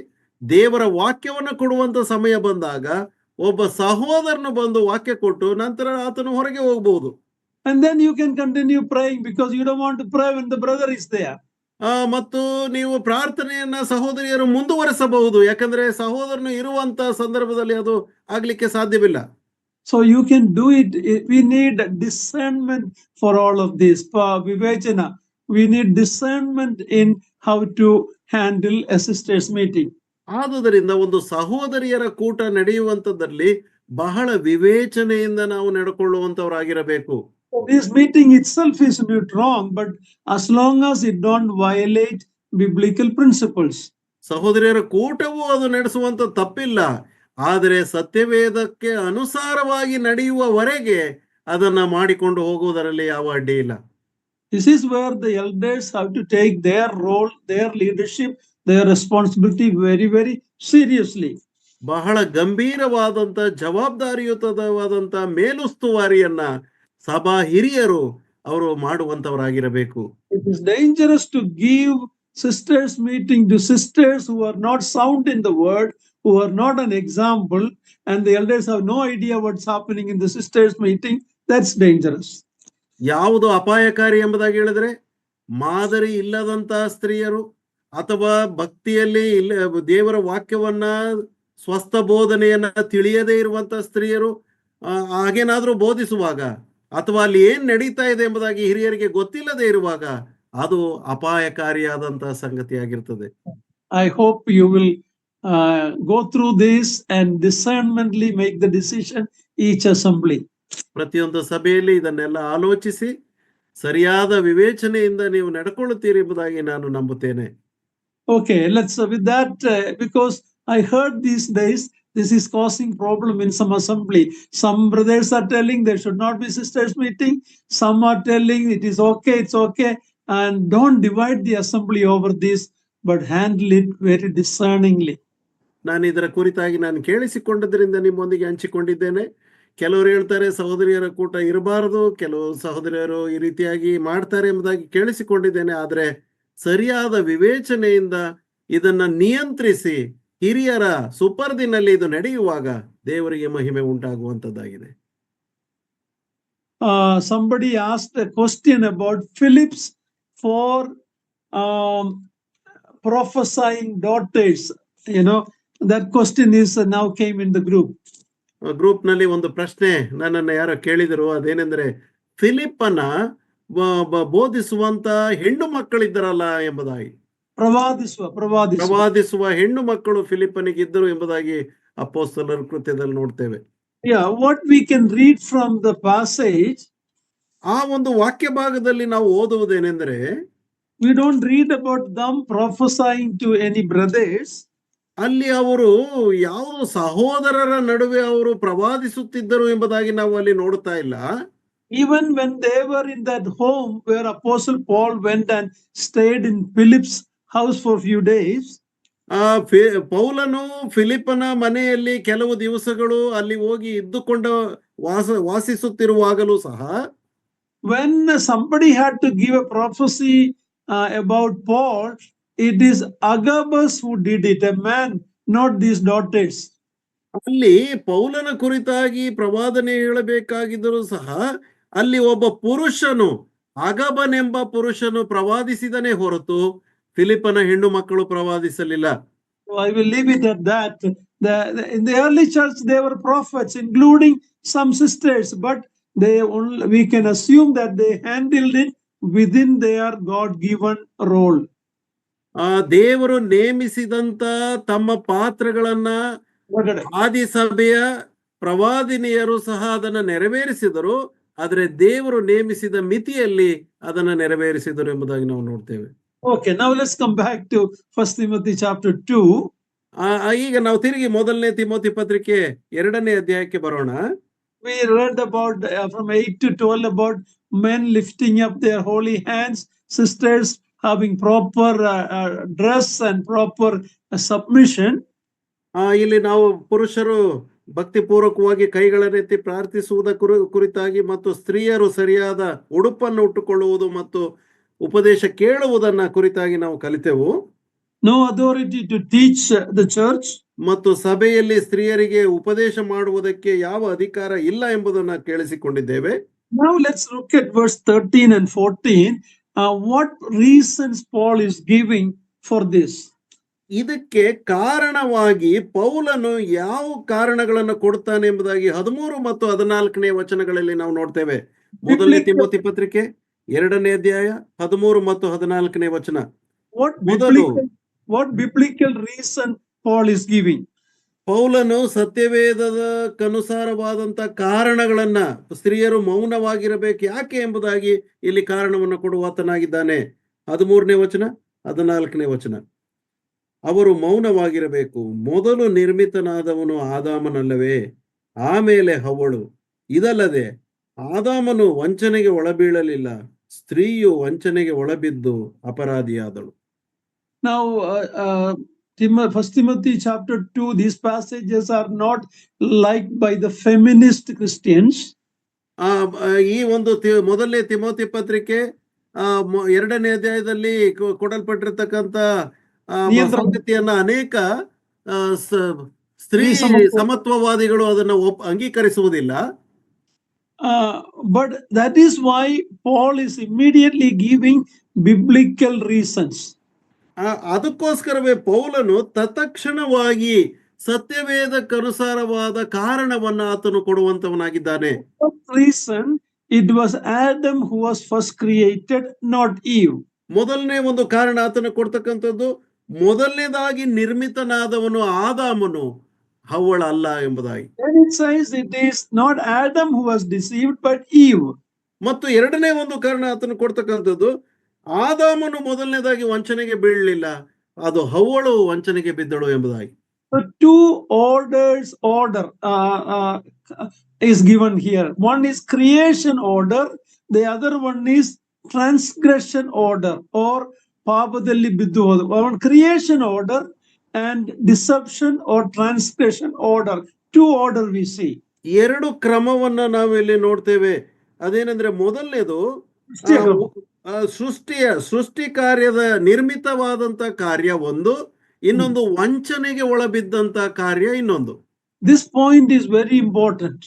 ದೇವರ ವಾಕ್ಯವನ್ನು ಕೊಡುವಂತ ಸಮಯ ಬಂದಾಗ ಒಬ್ಬ ಸಹೋದರನು ಬಂದು ವಾಕ್ಯ ಕೊಟ್ಟು ನಂತರ ಆತನು ಹೊರಗೆ ಹೋಗಬಹುದು. And then you can continue praying because you don't want to pray when the brother is there. ಮತ್ತು ನೀವು ಪ್ರಾರ್ಥನೆಯನ್ನ ಸಹೋದರಿಯರು ಮುಂದುವರೆಸಬಹುದು, ಯಾಕಂದ್ರೆ ಸಹೋದರನು ಇರುವಂತ ಸಂದರ್ಭದಲ್ಲಿ ಅದು ಆಗ್ಲಿಕ್ಕೆ ಸಾಧ್ಯವಿಲ್ಲ. So you can do it. We need discernment for all of this. Vivechana. We need discernment in how to handle a sisters meeting. ಆದುದರಿಂದ ಒಂದು ಸಹೋದರಿಯರ ಕೂಟ ನಡೆಯುವಂತದಲ್ಲಿ ಬಹಳ ವಿವೇಚನೆಯಿಂದ ನಾವು ನಡ್ಕೊಳ್ಳುವಂತವರಾಗಿರಬೇಕು. This meeting itself is not wrong, but as long as it don't violate biblical principles. ಸಹೋದರಿಯರ ಕೂಟವು ಅದು ನಡೆಸುವಂತ ತಪ್ಪಿಲ್ಲ, ಆದರೆ ಸತ್ಯವೇದಕ್ಕೆ ಅನುಸಾರವಾಗಿ ನಡೆಯುವವರೆಗೆ ಅದನ್ನ ಮಾಡಿಕೊಂಡು ಹೋಗುವುದರಲ್ಲಿ ಯಾವ ಅಡ್ಡಿ ಇಲ್ಲ. This is where the elders have to take their role, their leadership, their responsibility very, very seriously. ಬಹಳ ಗಂಭೀರವಾದಂತ ಜವಾಬ್ದಾರಿಯುತವಾದಂತ ಮೇಲುಸ್ತುವಾರಿಯನ್ನ ಸಭಾ ಹಿರಿಯರು ಅವರು ಮಾಡುವಂತವರಾಗಿರಬೇಕು. It is dangerous to give sisters meeting to sisters who are not sound in the word, who are not an example, and the elders have no idea what's happening in the sisters meeting. That's dangerous. ಯಾವುದು ಅಪಾಯಕಾರಿ ಎಂಬುದಾಗಿ ಹೇಳಿದ್ರೆ, ಮಾದರಿ ಇಲ್ಲದಂತ ಸ್ತ್ರೀಯರು ಅಥವಾ ಭಕ್ತಿಯಲ್ಲಿ ದೇವರ ವಾಕ್ಯವನ್ನ ಸ್ವಸ್ಥ ಬೋಧನೆಯನ್ನ ತಿಳಿಯದೇ ಇರುವಂತ ಸ್ತ್ರೀಯರು ಹಾಗೇನಾದ್ರೂ ಬೋಧಿಸುವಾಗ ಅಥವಾ ಅಲ್ಲಿ ಏನ್ ನಡೀತಾ ಇದೆ ಎಂಬುದಾಗಿ ಹಿರಿಯರಿಗೆ ಗೊತ್ತಿಲ್ಲದೆ ಇರುವಾಗ ಅದು ಅಪಾಯಕಾರಿಯಾದಂತಹ ಸಂಗತಿಯಾಗಿರ್ತದೆ. I hope you will go through this and discernmently make the decision each assembly. ಪ್ರತಿಯೊಂದು ಸಭೆಯಲ್ಲಿ ಇದನ್ನೆಲ್ಲ ಆಲೋಚಿಸಿ ಸರಿಯಾದ ವಿವೇಚನೆಯಿಂದ ನೀವು ನಡ್ಕೊಳ್ಳುತ್ತೀರಿ ಎಂಬುದಾಗಿ ನಾನು ನಂಬುತ್ತೇನೆ. Okay, let's with that because I heard these days this is causing problem in some assembly. Some brothers are telling there should not be sisters meeting. Some are telling it is okay, it's okay. And don't divide the assembly over this, but handle it very discerningly. ನಾನು ಇದರ ಕುರಿತಾಗಿ ನಾನು ಕೇಳಿಸಿಕೊಂಡದ್ರಿಂದ ನಿಮ್ಮೊಂದಿಗೆ ಹಂಚಿಕೊಂಡಿದ್ದೇನೆ. ಕೆಲವರು ಹೇಳ್ತಾರೆ ಸಹೋದರಿಯರ ಕೂಟ ಇರಬಾರದು, ಕೆಲವು ಸಹೋದರಿಯರು ಈ ರೀತಿಯಾಗಿ ಮಾಡ್ತಾರೆ ಎಂಬುದಾಗಿ ಕೇಳಿಸಿಕೊಂಡಿದ್ದೇನೆ. ಆದರೆ ಸರಿಯಾದ ವಿವೇಚನೆಯಿಂದ ಇದನ್ನ ನಿಯಂತ್ರಿಸಿ ಹಿರಿಯರ ಸುಪರ್ದಿನಲ್ಲಿ ಇದು ನಡೆಯುವಾಗ ದೇವರಿಗೆ ಮಹಿಮೆ ಉಂಟಾಗುವಂತದ್ದಾಗಿದೆ. Somebody asked a question about Philip's for prophesying daughters. That question is now came in the group. Group ನಲ್ಲಿ ಒಂದು ಪ್ರಶ್ನೆ ನನ್ನನ್ನು ಯಾರೋ ಕೇಳಿದರು. ಅದೇನೆಂದ್ರೆ, ಫಿಲಿಪ್ಪನ ಬೋಧಿಸುವಂತ ಹೆಣ್ಣು ಮಕ್ಕಳಿದ್ದರಲ್ಲ ಎಂಬುದಾಗಿ, ಪ್ರವಾದಿಸುವ ಹೆಣ್ಣು ಮಕ್ಕಳು ಫಿಲಿಪ್ಪನಿಗಿದ್ದರು ಎಂಬುದಾಗಿ ಅಪೊಸ್ತಲರ ಕೃತ್ಯದಲ್ಲಿ ನೋಡ್ತೇವೆ. What we can read from the passage, ಆ ಒಂದು ವಾಕ್ಯ ಭಾಗದಲ್ಲಿ ನಾವು ಓದುವುದೇನೆಂದ್ರೆ, we don't read about them prophesying to any brothers. ಅಲ್ಲಿ ಅವರು ಯಾವ ಸಹೋದರರ ನಡುವೆ ಅವರು ಪ್ರವಾದಿಸುತ್ತಿದ್ದರು ಎಂಬುದಾಗಿ ನಾವು ಅಲ್ಲಿ ನೋಡ್ತಾ ಇಲ್ಲ. Even when they were in that home where Apostle Paul went and stayed in Philip's house for a few days, ಪೌಲನು ಫಿಲಿಪ್ಪನ ಮನೆಯಲ್ಲಿ ಕೆಲವು ದಿವಸಗಳು ಅಲ್ಲಿ ಹೋಗಿ ಇದ್ದುಕೊಂಡು ವಾಸಿಸುತ್ತಿರುವಾಗಲೂ ಸಹ, when somebody had to give a prophecy about Paul, it is Agabus who did it, a man, not these daughters. ಅಲ್ಲಿ ಪೌಲನ ಕುರಿತಾಗಿ ಪ್ರವಾದನೆ ಹೇಳಬೇಕಾಗಿದ್ದರೂ ಸಹ ಅಲ್ಲಿ ಒಬ್ಬ ಪುರುಷನು, ಅಗಬನೆಂಬ ಪುರುಷನು ಪ್ರವಾದಿಸಿದನೇ ಹೊರತು ಫಿಲಿಪ್ಪನ ಹೆಣ್ಣು ಮಕ್ಕಳು ಪ್ರವಾದಿಸಲಿಲ್ಲ. I will leave it at that. In the early church there were prophets, including some sisters, but we can assume that they handled it within their God-given role. ದೇವರು ನೇಮಿಸಿದಂತ ತಮ್ಮ ಪಾತ್ರಗಳನ್ನ ಆದಿಸಭೆಯ ಪ್ರವಾದಿನಿಯರು ಸಹ ಅದನ್ನ ನೆರವೇರಿಸಿದರು. ಆದ್ರೆ ದೇವರು ನೇಮಿಸಿದ ಮಿತಿಯಲ್ಲಿ ಅದನ್ನ ನೆರವೇರಿಸಿದರು ಎಂಬುದಾಗಿ ನಾವು ನೋಡ್ತೇವೆ. Okay, now let's come back to 1 Timothy chapter 2. ಈಗ ನಾವು ತಿರುಗಿ ಮೊದಲನೇ ತಿಮೋತಿ ಪತ್ರಿಕೆ 2ನೇ ಅಧ್ಯಾಯಕ್ಕೆ ಬರೋಣ. We read about from 8 to 12 about men lifting up their holy hands, sisters having proper dress and proper submission. ಇಲ್ಲಿ ನಾವು ಪುರುಷರು ಭಕ್ತಿಪೂರ್ವಕವಾಗಿ ಕೈಗಳನ್ನೆತ್ತಿ ಪ್ರಾರ್ಥಿಸುವುದ ಕುರಿತಾಗಿ ಮತ್ತು ಸ್ತ್ರೀಯರು ಸರಿಯಾದ ಉಡುಪನ್ನು ಉಟ್ಟುಕೊಳ್ಳುವುದು ಮತ್ತು ಉಪದೇಶ ಕೇಳುವುದನ್ನ ಕುರಿತಾಗಿ ನಾವು ಕಲಿತೆವು. No authority to teach the church. ಮತ್ತು ಸಭೆಯಲ್ಲಿ ಸ್ತ್ರೀಯರಿಗೆ ಉಪದೇಶ ಮಾಡುವುದಕ್ಕೆ ಯಾವ ಅಧಿಕಾರ ಇಲ್ಲ ಎಂಬುದನ್ನು ಕೇಳಿಸಿಕೊಂಡಿದ್ದೇವೆ. Now let's look at verse 13 and 14. What reasons Paul is giving for this? ಇದಕ್ಕೆ ಕಾರಣವಾಗಿ ಪೌಲನು ಯಾವ ಕಾರಣಗಳನ್ನು ಕೊಡ್ತಾನೆ ಎಂಬುದಾಗಿ 13 ಮತ್ತು 14ನೇ ವಚನಗಳಲ್ಲಿ ನಾವು ನೋಡ್ತೇವೆ. ಮೊದಲನೇ ತಿಮೋತಿ ಪತ್ರಿಕೆ 2ನೇ ಅಧ್ಯಾಯ 13 ಮತ್ತು 14ನೇ ವಚನ. What biblical reason Paul is giving? ಪೌಲನು ಸತ್ಯವೇದಕ್ಕನುಸಾರವಾದಂತ ಕಾರಣಗಳನ್ನ, ಸ್ತ್ರೀಯರು ಮೌನವಾಗಿರಬೇಕು ಯಾಕೆ ಎಂಬುದಾಗಿ ಇಲ್ಲಿ ಕಾರಣವನ್ನು ಕೊಡುವಾತನಾಗಿದ್ದಾನೆ. 13ನೇ ವಚನ 14ನೇ ವಚನ. ಅವರು ಮೌನವಾಗಿರಬೇಕು. ಮೊದಲು ನಿರ್ಮಿತನಾದವನು ಆದಾಮನಲ್ಲವೇ, ಆಮೇಲೆ ಹವ್ವಳು. ಇದಲ್ಲದೆ ಆದಾಮನು ವಂಚನೆಗೆ ಒಳಬೀಳಲಿಲ್ಲ, ಸ್ತ್ರೀಯು ವಂಚನೆಗೆ ಒಳಬಿದ್ದು ಅಪರಾಧಿಯಾದಳು. Now 1 Timothy chapter 2, these passages are not liked by the feminist Christians. ಈ ಒಂದು ಮೊದಲನೇ ತಿಮೋತಿ ಪತ್ರಿಕೆ 2ನೇ ಅಧ್ಯಾಯದಲ್ಲಿ ಕೊಡಲ್ಪಟ್ಟಿರ್ತಕ್ಕಂಥ ಸಂಗತಿಯನ್ನ ಅನೇಕ ಸ್ತ್ರೀ ಸಮತ್ವವಾದಿಗಳು ಅದನ್ನು ಅಂಗೀಕರಿಸುವುದಿಲ್ಲ. But that is why Paul is immediately giving biblical reasons. ಅದಕ್ಕೋಸ್ಕರವೇ ಪೌಲನು ತತ್ಕ್ಷಣವಾಗಿ ಸತ್ಯವೇದಕ್ಕನುಸಾರವಾದ ಕಾರಣವನ್ನ ಆತನು ಕೊಡುವಂತವನಾಗಿದ್ದಾನೆ. Reason, it was Adam who was first created, not Eve. ಮೊದಲನೇ ಒಂದು ಕಾರಣ ಆತನು ಕೊಡ್ತಕ್ಕಂಥದ್ದು, ಮೊದಲನೇದಾಗಿ ನಿರ್ಮಿತನಾದವನು ಆದಾಮನು, ಹವ್ವಳ ಅಲ್ಲ ಎಂಬುದಾಗಿ. It says it is not Adam who was deceived but Eve. ಮತ್ತು ಎರಡನೇ ಒಂದು ಕಾರಣ ಆತನು ಕೊಡ್ತಕ್ಕಂಥದ್ದು, ಆದಾಮನು ಮೊದಲನೇದಾಗಿ ವಂಚನೆಗೆ ಬೀಳಲಿಲ್ಲ, ಅದು ಹವ್ವಳು ವಂಚನೆಗೆ ಬಿದ್ದಳು ಎಂಬುದಾಗಿ. So two order is given here. One is creation order, the other one is transgression order or ಪಾಪದಲ್ಲಿ ಬಿದ್ದು ಹೋದ. One creation order, and deception or transgression order. Two order we see. ಎರಡು ಕ್ರಮವನ್ನ ನಾವು ಇಲ್ಲಿ ನೋಡ್ತೇವೆ. ಅದೇನೆಂದ್ರೆ ಮೊದಲನೇದು ಸೃಷ್ಟಿಯ ಕ್ರಮ. ಸೃಷ್ಟಿ ಕಾರ್ಯದ ನಿರ್ಮಿತವಾದಂತ ಕಾರ್ಯ ಒಂದು, ಇನ್ನೊಂದು ವಂಚನೆಗೆ ಒಳಬಿದ್ದಂತ ಕಾರ್ಯ ಇನ್ನೊಂದು. This point is very important.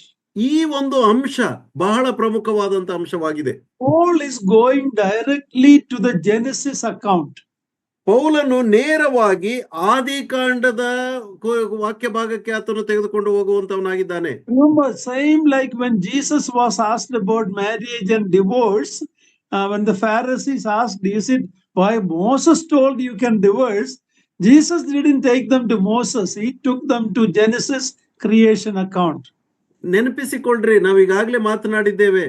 ಈ ಒಂದು ಅಂಶ ಬಹಳ ಪ್ರಮುಖವಾದಂತ ಅಂಶವಾಗಿದೆ. Paul is going directly to the Genesis account. ಪೌಲನು ನೇರವಾಗಿ ಆದಿಕಾಂಡದ ವಾಕ್ಯ ಭಾಗಕ್ಕೆ ಆತನು ತೆಗೆದುಕೊಂಡು ಹೋಗುವಂತವನಾಗಿದ್ದಾನೆ. Remember, same like when Jesus was asked about marriage and divorce, when the Pharisees asked, is it why Moses told you can divorce? Jesus didn't take them to Moses. He took them to Genesis creation account. ನೆನಪಿಸಿಕೊಳ್ಳ್ರಿ, ನಾವೀಗಾಗಲೇ ಮಾತನಾಡಿದ್ದೇವೆ.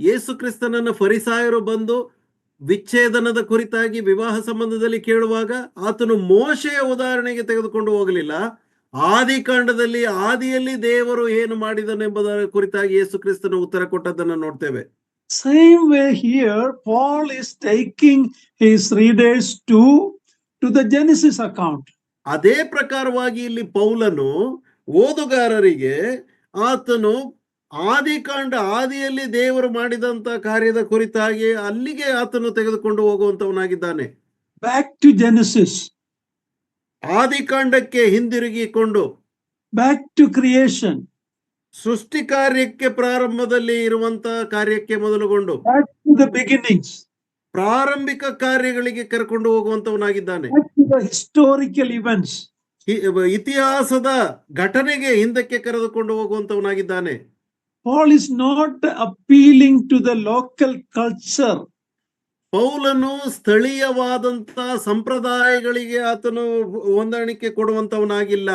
ಯೇಸು ಕ್ರಿಸ್ತನನ್ನು ಫರಿಸಾಯರು ಬಂದು ವಿಚ್ಛೇದನದ ಕುರಿತಾಗಿ ವಿವಾಹ ಸಂಬಂಧದಲ್ಲಿ ಕೇಳುವಾಗ ಆತನು ಮೋಶೆಯ ಉದಾಹರಣೆಗೆ ತೆಗೆದುಕೊಂಡು ಹೋಗಲಿಲ್ಲ. ಆದಿಕಾಂಡದಲ್ಲಿ ಆದಿಯಲ್ಲಿ ದೇವರು ಏನು ಮಾಡಿದನೆಂಬುದರ ಕುರಿತಾಗಿ ಯೇಸು ಕ್ರಿಸ್ತನ ಉತ್ತರ ಕೊಟ್ಟದ್ದನ್ನು ನೋಡ್ತೇವೆ. Same way here, Paul is taking his readers to the Genesis account. ಅದೇ ಪ್ರಕಾರವಾಗಿ ಇಲ್ಲಿ ಪೌಲನು ಓದುಗಾರರಿಗೆ ಆತನು ಆದಿಯಲ್ಲಿ ದೇವರು ಮಾಡಿದಂತ ಕಾರ್ಯದ ಕುರಿತಾಗಿ ಅಲ್ಲಿಗೆ ಆತನು ತೆಗೆದುಕೊಂಡು ಹೋಗುವಂತವನಾಗಿದ್ದಾನೆ. Back to Genesis. ಆದಿಕಾಂಡಕ್ಕೆ ಹಿಂದಿರುಗಿಕೊಂಡು, back to creation. ಸೃಷ್ಟಿ ಕಾರ್ಯಕ್ಕೆ ಪ್ರಾರಂಭದಲ್ಲಿ ಇರುವಂತ ಕಾರ್ಯಕ್ಕೆ ಮೊದಲುಗೊಂಡು back to the beginnings. ಪ್ರಾರಂಭಿಕ ಕಾರ್ಯಗಳಿಗೆ ಕರ್ಕೊಂಡು ಹೋಗುವಂತವನಾಗಿದ್ದಾನೆ. back to the historical events. ಇತಿಹಾಸದ ಘಟನೆಗೆ ಹಿಂದಕ್ಕೆ ಕರೆದುಕೊಂಡು ಹೋಗುವಂತವನಾಗಿದ್ದಾನೆ. Paul is not appealing to the local culture. ಪೌಲನು ಸ್ಥಳೀಯವಾದಂತ ಸಂಪ್ರದಾಯಗಳಿಗೆ ಆತನು ಹೊಂದಾಣಿಕೆ ಕೊಡುವಂತವನಾಗಿಲ್ಲ.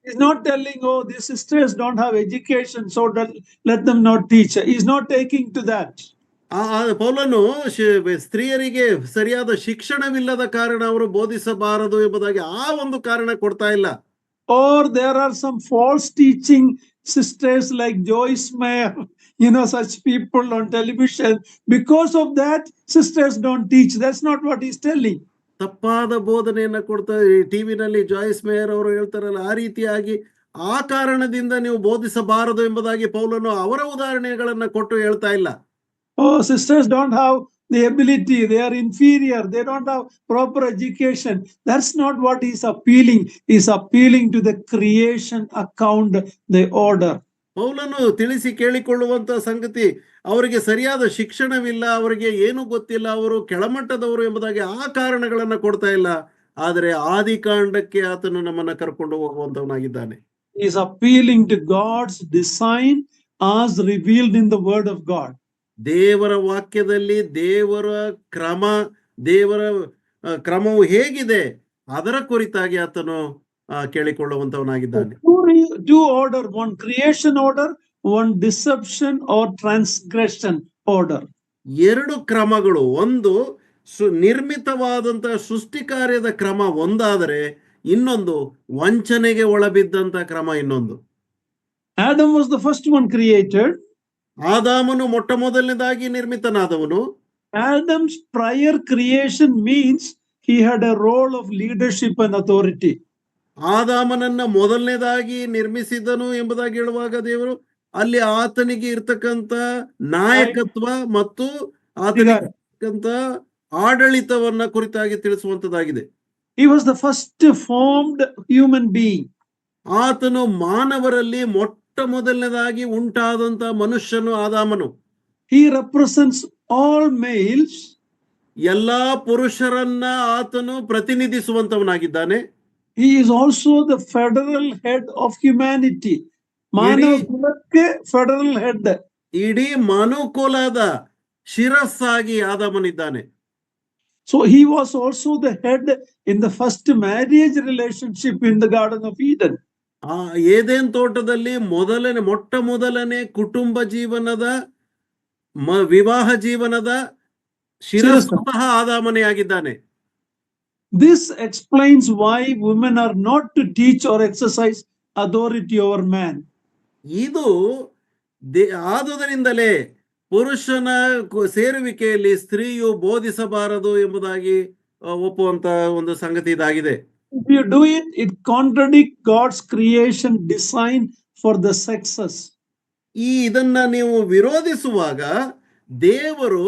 He's not telling, oh, these sisters don't have education, so let them not teach. He's not taking to that. ಪೌಲನು ಸ್ತ್ರೀಯರಿಗೆ ಸರಿಯಾದ ಶಿಕ್ಷಣವಿಲ್ಲದ ಕಾರಣ ಅವರು ಬೋಧಿಸಬಾರದು ಎಂಬುದಾಗಿ ಆ ಒಂದು ಕಾರಣ ಕೊಡ್ತಾ ಇಲ್ಲ. Or there are some false teaching sisters like Joyce Meyer, such people on television. Because of that, sisters don't teach. That's not what he's telling. ತಪ್ಪಾದ ಬೋಧನೆಯನ್ನ ಕೊಡ್ತಾ ಟಿವಿನಲ್ಲಿ ಜಾಯ್ಸ್ ಮೇಯರ್ ಅವರು ಹೇಳ್ತಾರಲ್ಲ, ಆ ರೀತಿಯಾಗಿ ಆ ಕಾರಣದಿಂದ ನೀವು ಬೋಧಿಸಬಾರದು ಎಂಬುದಾಗಿ ಪೌಲನು ಅವರ ಉದಾಹರಣೆಗಳನ್ನ ಕೊಟ್ಟು ಹೇಳ್ತಾ ಇಲ್ಲ. Oh, sisters don't have the ability, they are inferior, they don't have proper education. That's not what he's appealing. He's appealing to the creation account, the order. ಪೌಲನು ತಿಳಿಸಿ ಕೇಳಿಕೊಳ್ಳುವಂತ ಸಂಗತಿ, ಅವರಿಗೆ ಸರಿಯಾದ ಶಿಕ್ಷಣವಿಲ್ಲ, ಅವರಿಗೆ ಏನು ಗೊತ್ತಿಲ್ಲ, ಅವರು ಕೆಳಮಟ್ಟದವರು ಎಂಬುದಾಗಿ ಆ ಕಾರಣಗಳನ್ನ ಕೊಡ್ತಾ ಇಲ್ಲ. ಆದರೆ ಆದಿಕಾಂಡಕ್ಕೆ ಆತನು ನಮ್ಮನ್ನ ಕರ್ಕೊಂಡು ಹೋಗುವಂತವನಾಗಿದ್ದಾನೆ. He is appealing to God's design as revealed in the word of God. ದೇವರ ವಾಕ್ಯದಲ್ಲಿ ದೇವರ ಕ್ರಮವು ಹೇಗಿದೆ ಅದರ ಕುರಿತಾಗಿ ಆತನು ಕೇಳಿಕೊಳ್ಳುವಂತವನಾಗಿದ್ದಾನೆ. Two order, one creation order, one deception or transgression order. ಎರಡು ಕ್ರಮಗಳು, ಒಂದು ನಿರ್ಮಿತವಾದಂತ ಸೃಷ್ಟಿ ಕಾರ್ಯದ ಕ್ರಮ ಒಂದಾದರೆ, ಇನ್ನೊಂದು ವಂಚನೆಗೆ ಒಳಬಿದ್ದಂತ ಕ್ರಮ ಇನ್ನೊಂದು. Adam was the first one created. ಆದಾಮನು ಮೊಟ್ಟ ಮೊದಲನೇದಾಗಿ ನಿರ್ಮಿತನಾದವನು. Adam's prior creation means he had a role of leadership and authority. ಆದಾಮನನ್ನ ಮೊದಲನೇದಾಗಿ ನಿರ್ಮಿಸಿದನು ಎಂಬುದಾಗಿ ಹೇಳುವಾಗ ದೇವರು ಅಲ್ಲಿ ಆತನಿಗೆ ಇರ್ತಕ್ಕಂತ ನಾಯಕತ್ವ ಮತ್ತು ಆತನಿಗಿರ್ತಕ್ಕಂತ ಆಡಳಿತವನ್ನ ಕುರಿತಾಗಿ ತಿಳಿಸುವಂತದ್ದಾಗಿದೆ. He was the first formed human being. ಆತನು ಮಾನವರಲ್ಲಿ ಮೊಟ್ಟ ಮೊದಲನೇದಾಗಿ ಉಂಟಾದಂತ ಮನುಷ್ಯನು ಆದಾಮನು. He represents all males. ಎಲ್ಲಾ ಪುರುಷರನ್ನ ಆತನು ಪ್ರತಿನಿಧಿಸುವಂತವನಾಗಿದ್ದಾನೆ. He is also the federal head of humanity. ಮಾನವ ಕುಲಕ್ಕೆ ಫೆಡರಲ್ ಹೆಡ್. ಇಡೀ ಮನುಕುಲದ ಶಿರಸ್ಸಾಗಿ ಆದಾಮನಿದ್ದಾನೆ. So he was also the head in the first marriage relationship in the Garden of Eden. Eden ತೋಟದಲ್ಲಿ ಮೊಟ್ಟ ಮೊದಲನೇ ಕುಟುಂಬ ಜೀವನದ ವಿವಾಹ ಜೀವನದ ಶಿರಸ್ಸು ಸಹ ಆದಾಮನೇ ಆಗಿದ್ದಾನೆ. This explains why women are not to teach or exercise authority over man. ಇದು ಆದುದರಿಂದಲೇ ಪುರುಷನ ಸೇರುವಿಕೆಯಲ್ಲಿ ಸ್ತ್ರೀಯು ಬೋಧಿಸಬಾರದು ಎಂಬುದಾಗಿ ಒಪ್ಪುವಂತ ಒಂದು ಸಂಗತಿ ಇದಾಗಿದೆ. If you do it, it contradicts God's creation design for the sexes. ಇದನ್ನ ನೀವು ವಿರೋಧಿಸುವಾಗ ದೇವರು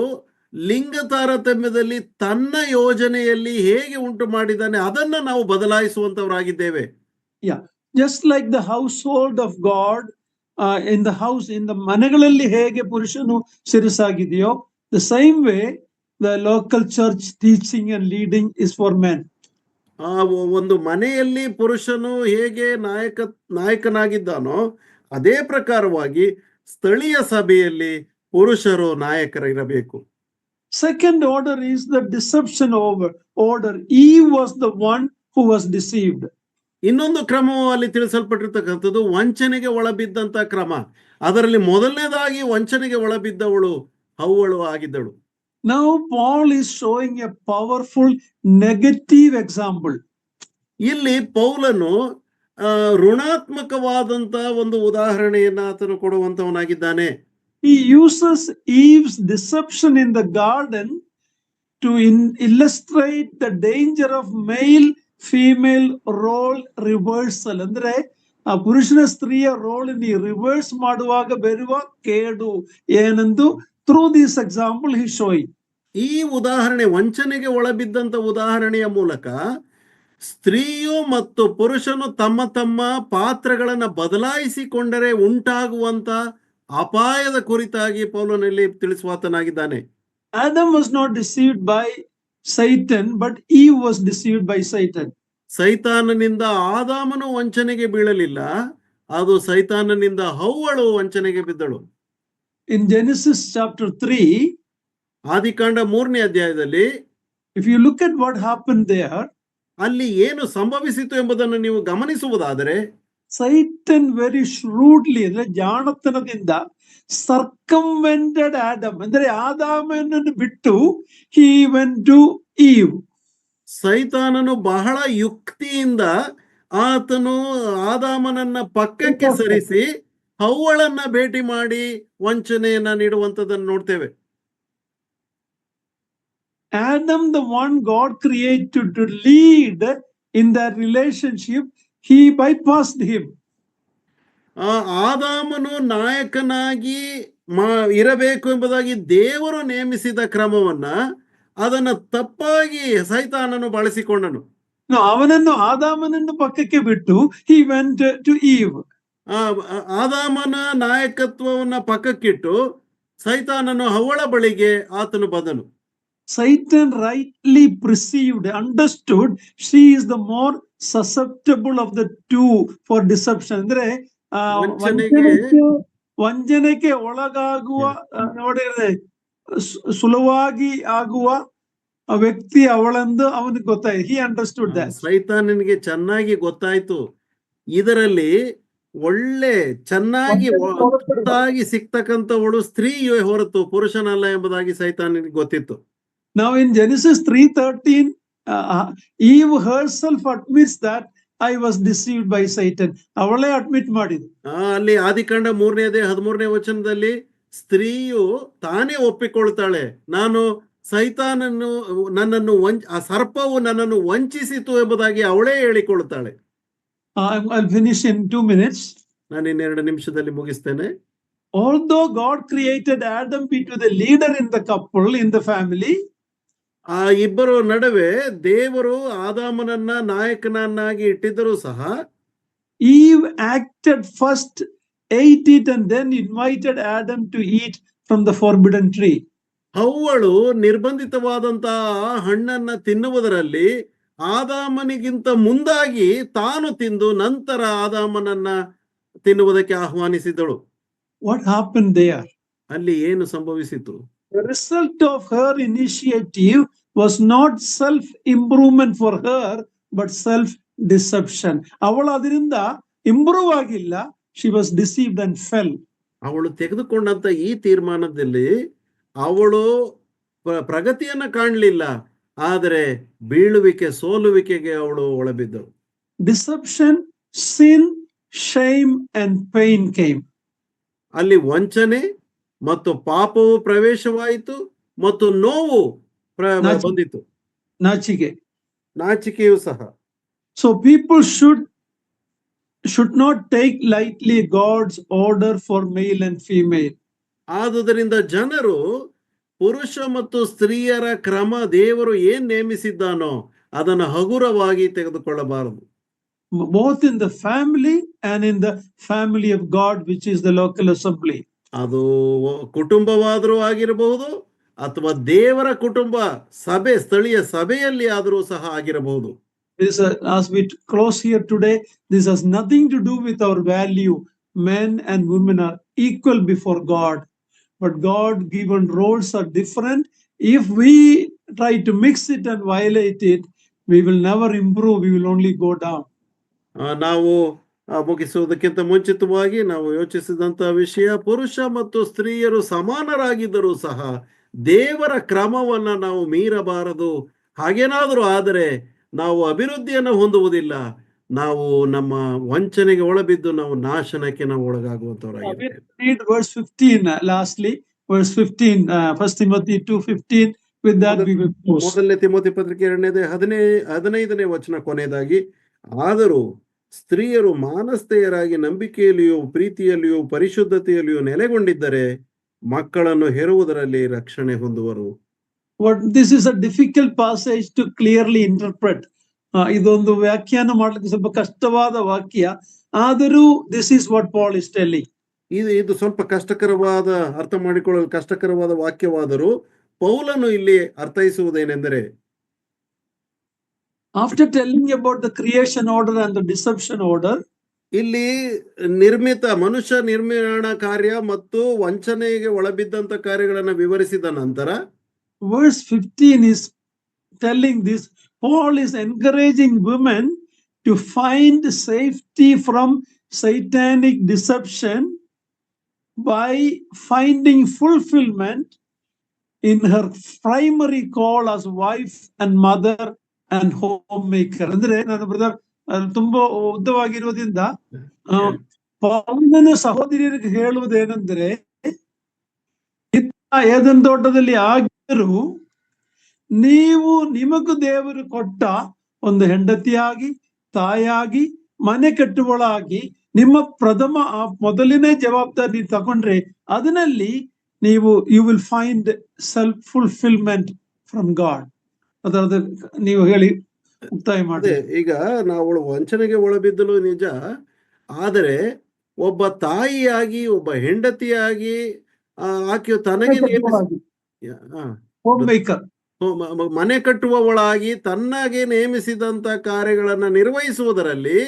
ಲಿಂಗ ತಾರತಮ್ಯದಲ್ಲಿ ತನ್ನ ಯೋಜನೆಯಲ್ಲಿ ಹೇಗೆ ಉಂಟು ಮಾಡಿದ್ದಾನೆ ಅದನ್ನ ನಾವು ಬದಲಾಯಿಸುವಂತವರಾಗಿದ್ದೇವೆ. Yeah, just like the household of God, in the house, in the ಮನೆಗಳಲ್ಲಿ ಹೇಗೆ ಪುರುಷನು ಶಿರಸಾಗಿದೆಯೋ, the same way the local church teaching and leading is for men. ಒಂದು ಮನೆಯಲ್ಲಿ ಪುರುಷನು ಹೇಗೆ ನಾಯಕನಾಗಿದ್ದಾನೋ ಅದೇ ಪ್ರಕಾರವಾಗಿ ಸ್ಥಳೀಯ ಸಭೆಯಲ್ಲಿ ಪುರುಷರು ನಾಯಕರಿರಬೇಕು. Second order is the deception order. Eve was the one who was deceived. ಇನ್ನೊಂದು ಕ್ರಮವು ಅಲ್ಲಿ ತಿಳಿಸಲ್ಪಟ್ಟಿರ್ತಕ್ಕಂಥದ್ದು ವಂಚನೆಗೆ ಒಳಬಿದ್ದಂತ ಕ್ರಮ. ಅದರಲ್ಲಿ ಮೊದಲನೇದಾಗಿ ವಂಚನೆಗೆ ಒಳಬಿದ್ದವಳು ಹವ್ವಳು ಆಗಿದ್ದಳು. Now Paul is showing a powerful negative example. ಇಲ್ಲಿ ಪೌಲನು ಋಣಾತ್ಮಕವಾದಂತ ಒಂದು ಉದಾಹರಣೆಯನ್ನ ಆತನು ಕೊಡುವಂತವನಾಗಿದ್ದಾನೆ. He uses Eve's deception in the garden to illustrate the danger of male female role reversal. ಅಂದ್ರೆ ಆ ಪುರುಷನ ಸ್ತ್ರೀಯ ರೋಲ್ ರಿವರ್ಸ್ ಮಾಡುವಾಗ ಬರುವ ಕೇಡು ಏನೆಂದು through this example he showing. ಈ ಉದಾಹರಣೆ ವಂಚನೆಗೆ ಒಳಬಿದ್ದಂತ ಉದಾಹರಣೆಯ ಮೂಲಕ ಸ್ತ್ರೀಯು ಮತ್ತು ಪುರುಷನು ತಮ್ಮ ತಮ್ಮ ಪಾತ್ರಗಳನ್ನ ಬದಲಾಯಿಸಿಕೊಂಡರೆ ಉಂಟಾಗುವಂತ ಅಪಾಯದ ಕುರಿತಾಗಿ ಪೌಲನಲ್ಲಿ ತಿಳಿಸುವಾತನಾಗಿದ್ದಾನೆ. Adam was not deceived by Satan, but Eve was deceived by Satan. ಸೈತಾನನಿಂದ ಆದಾಮನು ವಂಚನೆಗೆ ಬೀಳಲಿಲ್ಲ, ಅದು ಸೈತಾನನಿಂದ ಹವ್ವಳು ವಂಚನೆಗೆ ಬಿದ್ದಳು. In Genesis chapter 3, ಆದಿಕಾಂಡ 3ನೇ ಅಧ್ಯಾಯದಲ್ಲಿ if you look at what happened there, ಅಲ್ಲಿ ಏನು ಸಂಭವಿಸಿತು ಎಂಬುದನ್ನು ನೀವು ಗಮನಿಸುವುದಾದರೆ Satan very shrewdly, ಅಂದ್ರೆ ಜಾಣತನದಿಂದ circumvented Adam, ಅಂದ್ರೆ ಆದಾಮನನ್ನು ಬಿಟ್ಟು he went to Eve. ಸೈತಾನನು ಬಹಳ ಯುಕ್ತಿಯಿಂದ ಆತನು ಆದಾಮನನ್ನ ಪಕ್ಕಕ್ಕೆ ಸರಿಸಿ ಹವ್ವಳನ್ನ ಭೇಟಿ ಮಾಡಿ ವಂಚನೆಯನ್ನ ನೀಡುವಂತದನ್ನು ನೋಡ್ತೇವೆ. Adam, the one God created to lead in that relationship, he bypassed him. ಆದಾಮನು ನಾಯಕನಾಗಿ ಇರಬೇಕು ಎಂಬುದಾಗಿ ದೇವರು ನೇಮಿಸಿದ ಕ್ರಮವನ್ನ ಅದನ್ನ ತಪ್ಪಾಗಿ ಸೈತಾನನು ಬಳಸಿಕೊಂಡನು. ಅವನನ್ನು ಆದಾಮನನ್ನು ಪಕ್ಕಕ್ಕೆ ಬಿಟ್ಟು he went to Eve. ಆದಾಮನ ನಾಯಕತ್ವವನ್ನ ಪಕ್ಕಕ್ಕಿಟ್ಟು ಸೈತಾನನು ಹವ್ವಳ ಬಳಿಗೆ ಆತನು ಬಂದನು. Satan rightly perceived, understood she is the more susceptible of the two for deception. ಅಂದ್ರೆ ವಂಚನೆಗೆ ಒಳಗಾಗುವ ನೋಡಿದ್ರೆ ಸುಲಭವಾಗಿ ಆಗುವ ವ್ಯಕ್ತಿ ಅವಳೆಂದು ಅವನಿಗೆ ಗೊತ್ತಾಯ್ತು. he understood that. ಸೈತಾನನಿಗೆ ಚೆನ್ನಾಗಿ ಗೊತ್ತಾಯ್ತು ಇದರಲ್ಲಿ ಒಳ್ಳೆ ಚೆನ್ನಾಗಿ ಸಿಕ್ತಕ್ಕಂಥವಳು ಸ್ತ್ರೀಯೇ ಹೊರತು ಪುರುಷನಲ್ಲ ಎಂಬುದಾಗಿ ಸೈತಾನನಿಗೆ ಗೊತ್ತಿತ್ತು. Now in Genesis 3:13, Eve herself admits that I was deceived by Satan. ಅವಳೇ ಅಡ್ಮಿಟ್ ಮಾಡಿದ್ರು. ಅಲ್ಲಿ ಆದಿಕಾಂಡ 3ನೇ ಅಧ್ಯಾಯ 13ನೇ ವಚನದಲ್ಲಿ ಸ್ತ್ರೀಯು ತಾನೇ ಒಪ್ಪಿಕೊಳ್ತಾಳೆ, ನಾನು ಸೈತಾನನ್ನು ನನ್ನನ್ನು ಆ ಸರ್ಪವು ನನ್ನನ್ನು ವಂಚಿಸಿತು ಎಂಬುದಾಗಿ ಅವಳೇ ಹೇಳಿಕೊಳ್ತಾಳೆ. I'll finish in 2 minutes. ನಾನು ಇನ್ನೆರಡು ನಿಮಿಷದಲ್ಲಿ ಮುಗಿಸ್ತೇನೆ. Although God created Adam to the leader in the couple, in the family, ಆ ಇಬ್ಬರು ನಡುವೆ ದೇವರು ಆದಾಮನನ್ನ ನಾಯಕನನ್ನಾಗಿ ಇಟ್ಟಿದ್ದರೂ ಸಹ Eve acted first, ate it, and then invited Adam to eat from the forbidden tree. ಹವ್ವಳು ನಿರ್ಬಂಧಿತವಾದಂತಹ ಹಣ್ಣನ್ನ ತಿನ್ನುವುದರಲ್ಲಿ ಆದಾಮನಿಗಿಂತ ಮುಂದಾಗಿ ತಾನು ತಿಂದು ನಂತರ ಆದಾಮನನ್ನ ತಿನ್ನುವುದಕ್ಕೆ ಆಹ್ವಾನಿಸಿದಳು. What happened there? ಅಲ್ಲಿ ಏನು ಸಂಭವಿಸಿತು? The result of her initiative was not self-improvement for her, but self-deception. ಅವಳು ಅದರಿಂದ ಇಂಪ್ರೂವ್ ಆಗಿಲ್ಲ, she was deceived and fell. ಅವಳು ತೆಗೆದುಕೊಂಡಂತ ಈ ತೀರ್ಮಾನದಲ್ಲಿ ಅವಳು ಪ್ರಗತಿಯನ್ನ ಕಾಣಲಿಲ್ಲ, ಆದರೆ ಬೀಳುವಿಕೆ ಸೋಲುವಿಕೆಗೆ ಅವಳು ಒಳಬಿದ್ದಳು. Deception, sin, shame and pain came. ಅಲ್ಲಿ ವಂಚನೆ ಮತ್ತು ಪಾಪವು ಪ್ರವೇಶವಾಯಿತು ಮತ್ತು ನೋವು ಬಂದಿತು, ನಾಚಿಕೆಯೂ ಸಹ. So people should not take lightly God's order for male and female. ಆದುದರಿಂದ ಜನರು ಪುರುಷ ಮತ್ತು ಸ್ತ್ರೀಯರ ಕ್ರಮ ದೇವರು ಏನ್ ನೇಮಿಸಿದ್ದಾನೋ ಅದನ್ನು ಹಗುರವಾಗಿ ತೆಗೆದುಕೊಳ್ಳಬಾರದು. Both in the family and in the family of God, which is the local assembly. ಅದು ಕುಟುಂಬವಾದರೂ ಆಗಿರಬಹುದು ಅಥವಾ ದೇವರ ಕುಟುಂಬ ಸಭೆ ಸ್ಥಳೀಯ ಸಭೆಯಲ್ಲಿ ಆದರೂ ಸಹ ಆಗಿರಬಹುದು. This, as we close here today, this has nothing to do with our value. Men and women are equal before God, but God-given roles are different. If we try to mix it and violate it, we will never improve. We will only go down. ನಾವು ಮುಗಿಸುವುದಕ್ಕಿಂತ ಮುಂಚಿತವಾಗಿ ನಾವು ಯೋಚಿಸಿದಂತಹ ವಿಷಯ, ಪುರುಷ ಮತ್ತು ಸ್ತ್ರೀಯರು ಸಮಾನರಾಗಿದ್ದರೂ ಸಹ ದೇವರ ಕ್ರಮವನ್ನ ನಾವು ಮೀರಬಾರದು. ಹಾಗೇನಾದರೂ ಆದರೆ ನಾವು ಅಭಿವೃದ್ಧಿಯನ್ನು ಹೊಂದುವುದಿಲ್ಲ. ನಾವು ನಮ್ಮ ವಂಚನೆಗೆ ಒಳಬಿದ್ದು ನಾವು ನಾಶನಕ್ಕೆ ನಾವು ಒಳಗಾಗುವಂತವರಾಗಿದ್ದೇವೆ. Read verse 15 lastly, verse 15, 1 Timothy 2:15. With that we will close. ಮೊದಲನೇ ತಿಮೋಥಿ ಪತ್ರಿಕೆ 2:15 ವಚನ ಕೊನೆಯದಾಗಿ, ಆದರೂ ಸ್ತ್ರೀಯರು ಮಾನಸ್ಥೆಯರಾಗಿ ನಂಬಿಕೆಯಲ್ಲಿಯೂ ಪ್ರೀತಿಯಲ್ಲಿಯೂ ಪರಿಶುದ್ಧತೆಯಲ್ಲಿಯೂ ನೆಲೆಗೊಂಡಿದ್ದರೆ ಮಕ್ಕಳನ್ನು ಹೆರುವುದರಲ್ಲಿ ರಕ್ಷಣೆ ಹೊಂದುವರು. This is a difficult passage to clearly interpret. ಇದೊಂದು ವ್ಯಾಖ್ಯಾನ ಮಾಡಲಿಕ್ಕೆ ಸ್ವಲ್ಪ ಕಷ್ಟವಾದ ವಾಕ್ಯ. ಆದರೂ this is what Paul is telling. ಇದು ಸ್ವಲ್ಪ ಕಷ್ಟಕರವಾದ, ಅರ್ಥ ಮಾಡಿಕೊಳ್ಳಲು ಕಷ್ಟಕರವಾದ ವಾಕ್ಯವಾದರೂ ಪೌಲನು ಇಲ್ಲಿ ಅರ್ಥೈಸುವುದೇನೆಂದರೆ, after telling about the creation order and the deception order, ಇಲ್ಲಿ ಮನುಷ್ಯ ನಿರ್ಮಾಣ ಕಾರ್ಯ ಮತ್ತು ವಂಚನೆಗೆ ಒಳಬಿದ್ದಂತ ಕಾರ್ಯಗಳನ್ನು ವಿವರಿಸಿದ ನಂತರ verse 15 is telling this. Paul is encouraging women to find safety from satanic deception by finding fulfillment in her primary call as wife and mother and homemaker. ಅಂದ್ರೆ ನನ್ನ ಬ್ರದರ್ ತುಂಬಾ ಉದ್ದವಾಗಿರೋದ್ರಿಂದ ಪೌಲನ ಸಹೋದರಿಯರಿಗೆ ಹೇಳುವುದೇನೆಂದ್ರೆ, ಏದೆನ್ ತೋಟದಲ್ಲಿ ಆಗಿದ್ದರೂ ನೀವು ನಿಮಗೂ ದೇವರು ಕೊಟ್ಟ ಒಂದು ಹೆಂಡತಿಯಾಗಿ, ತಾಯಾಗಿ, ಮನೆ ಕಟ್ಟುವಳಾಗಿ ನಿಮ್ಮ ಮೊದಲನೇ ಜವಾಬ್ದಾರಿ ತಗೊಂಡ್ರೆ ಅದರಲ್ಲಿ you will find self fulfillment from God. ಅದರ ನೀವು ಹೇಳಿ ಮುಕ್ತಾಯ ಮಾಡಿ. ಈಗ ನಾವು ವಂಚನೆಗೆ ಒಳಬಿದ್ದಲು ನಿಜ, ಆದರೆ ಒಬ್ಬ ತಾಯಿಯಾಗಿ, ಒಬ್ಬ ಹೆಂಡತಿಯಾಗಿ ಆಕೆ ತನಗೆ ಮನೆ ಕಟ್ಟುವವಳಾಗಿ ತನ್ನಗೆ ನೇಮಿಸಿದಂತ ಕಾರ್ಯಗಳನ್ನ ನಿರ್ವಹಿಸುವುದರಲ್ಲಿ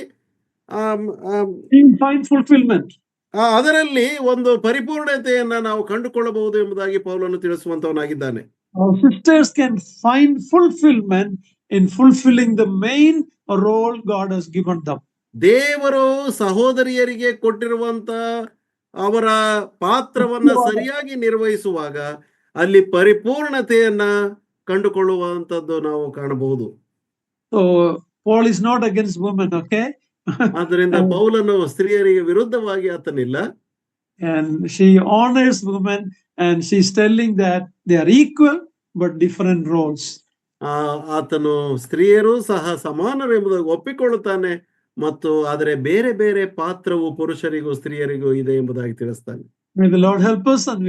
ಅದರಲ್ಲಿ ಒಂದು ಪರಿಪೂರ್ಣತೆಯನ್ನ ನಾವು ಕಂಡುಕೊಳ್ಳಬಹುದು ಎಂಬುದಾಗಿ ಪೌಲನು ತಿಳಿಸುವಂತವನಾಗಿದ್ದಾನೆ. Sisters can find fulfillment in fulfilling the main role God has given them. ದೇವರು ಸಹೋದರಿಯರಿಗೆ ಕೊಟ್ಟಿರುವಂತ ಅವರ ಪಾತ್ರವನ್ನ ಸರಿಯಾಗಿ ನಿರ್ವಹಿಸುವಾಗ ಅಲ್ಲಿ ಪರಿಪೂರ್ಣತೆಯನ್ನ ಕಂಡುಕೊಳ್ಳುವಂತದ್ದು ನಾವು ಕಾಣಬಹುದು. So Paul is not against women, okay? ಆದ್ದರಿಂದ ಪೌಲನು ಸ್ತ್ರೀಯರಿಗೆ ವಿರುದ್ಧವಾಗಿ ಆತನಿಲ್ಲ. And she honors women and she's telling that they are equal but different roles. ಆತನು ಸ್ತ್ರೀಯರು ಸಹ ಸಮಾನರು ಎಂಬುದಾಗಿ ಒಪ್ಪಿಕೊಳ್ಳುತ್ತಾನೆ, ಮತ್ತು ಆದರೆ ಬೇರೆ ಬೇರೆ ಪಾತ್ರವು ಪುರುಷರಿಗೂ ಸ್ತ್ರೀಯರಿಗೂ ಇದೆ ಎಂಬುದಾಗಿ ತಿಳಿಸ್ತಾನೆ. May the Lord help us and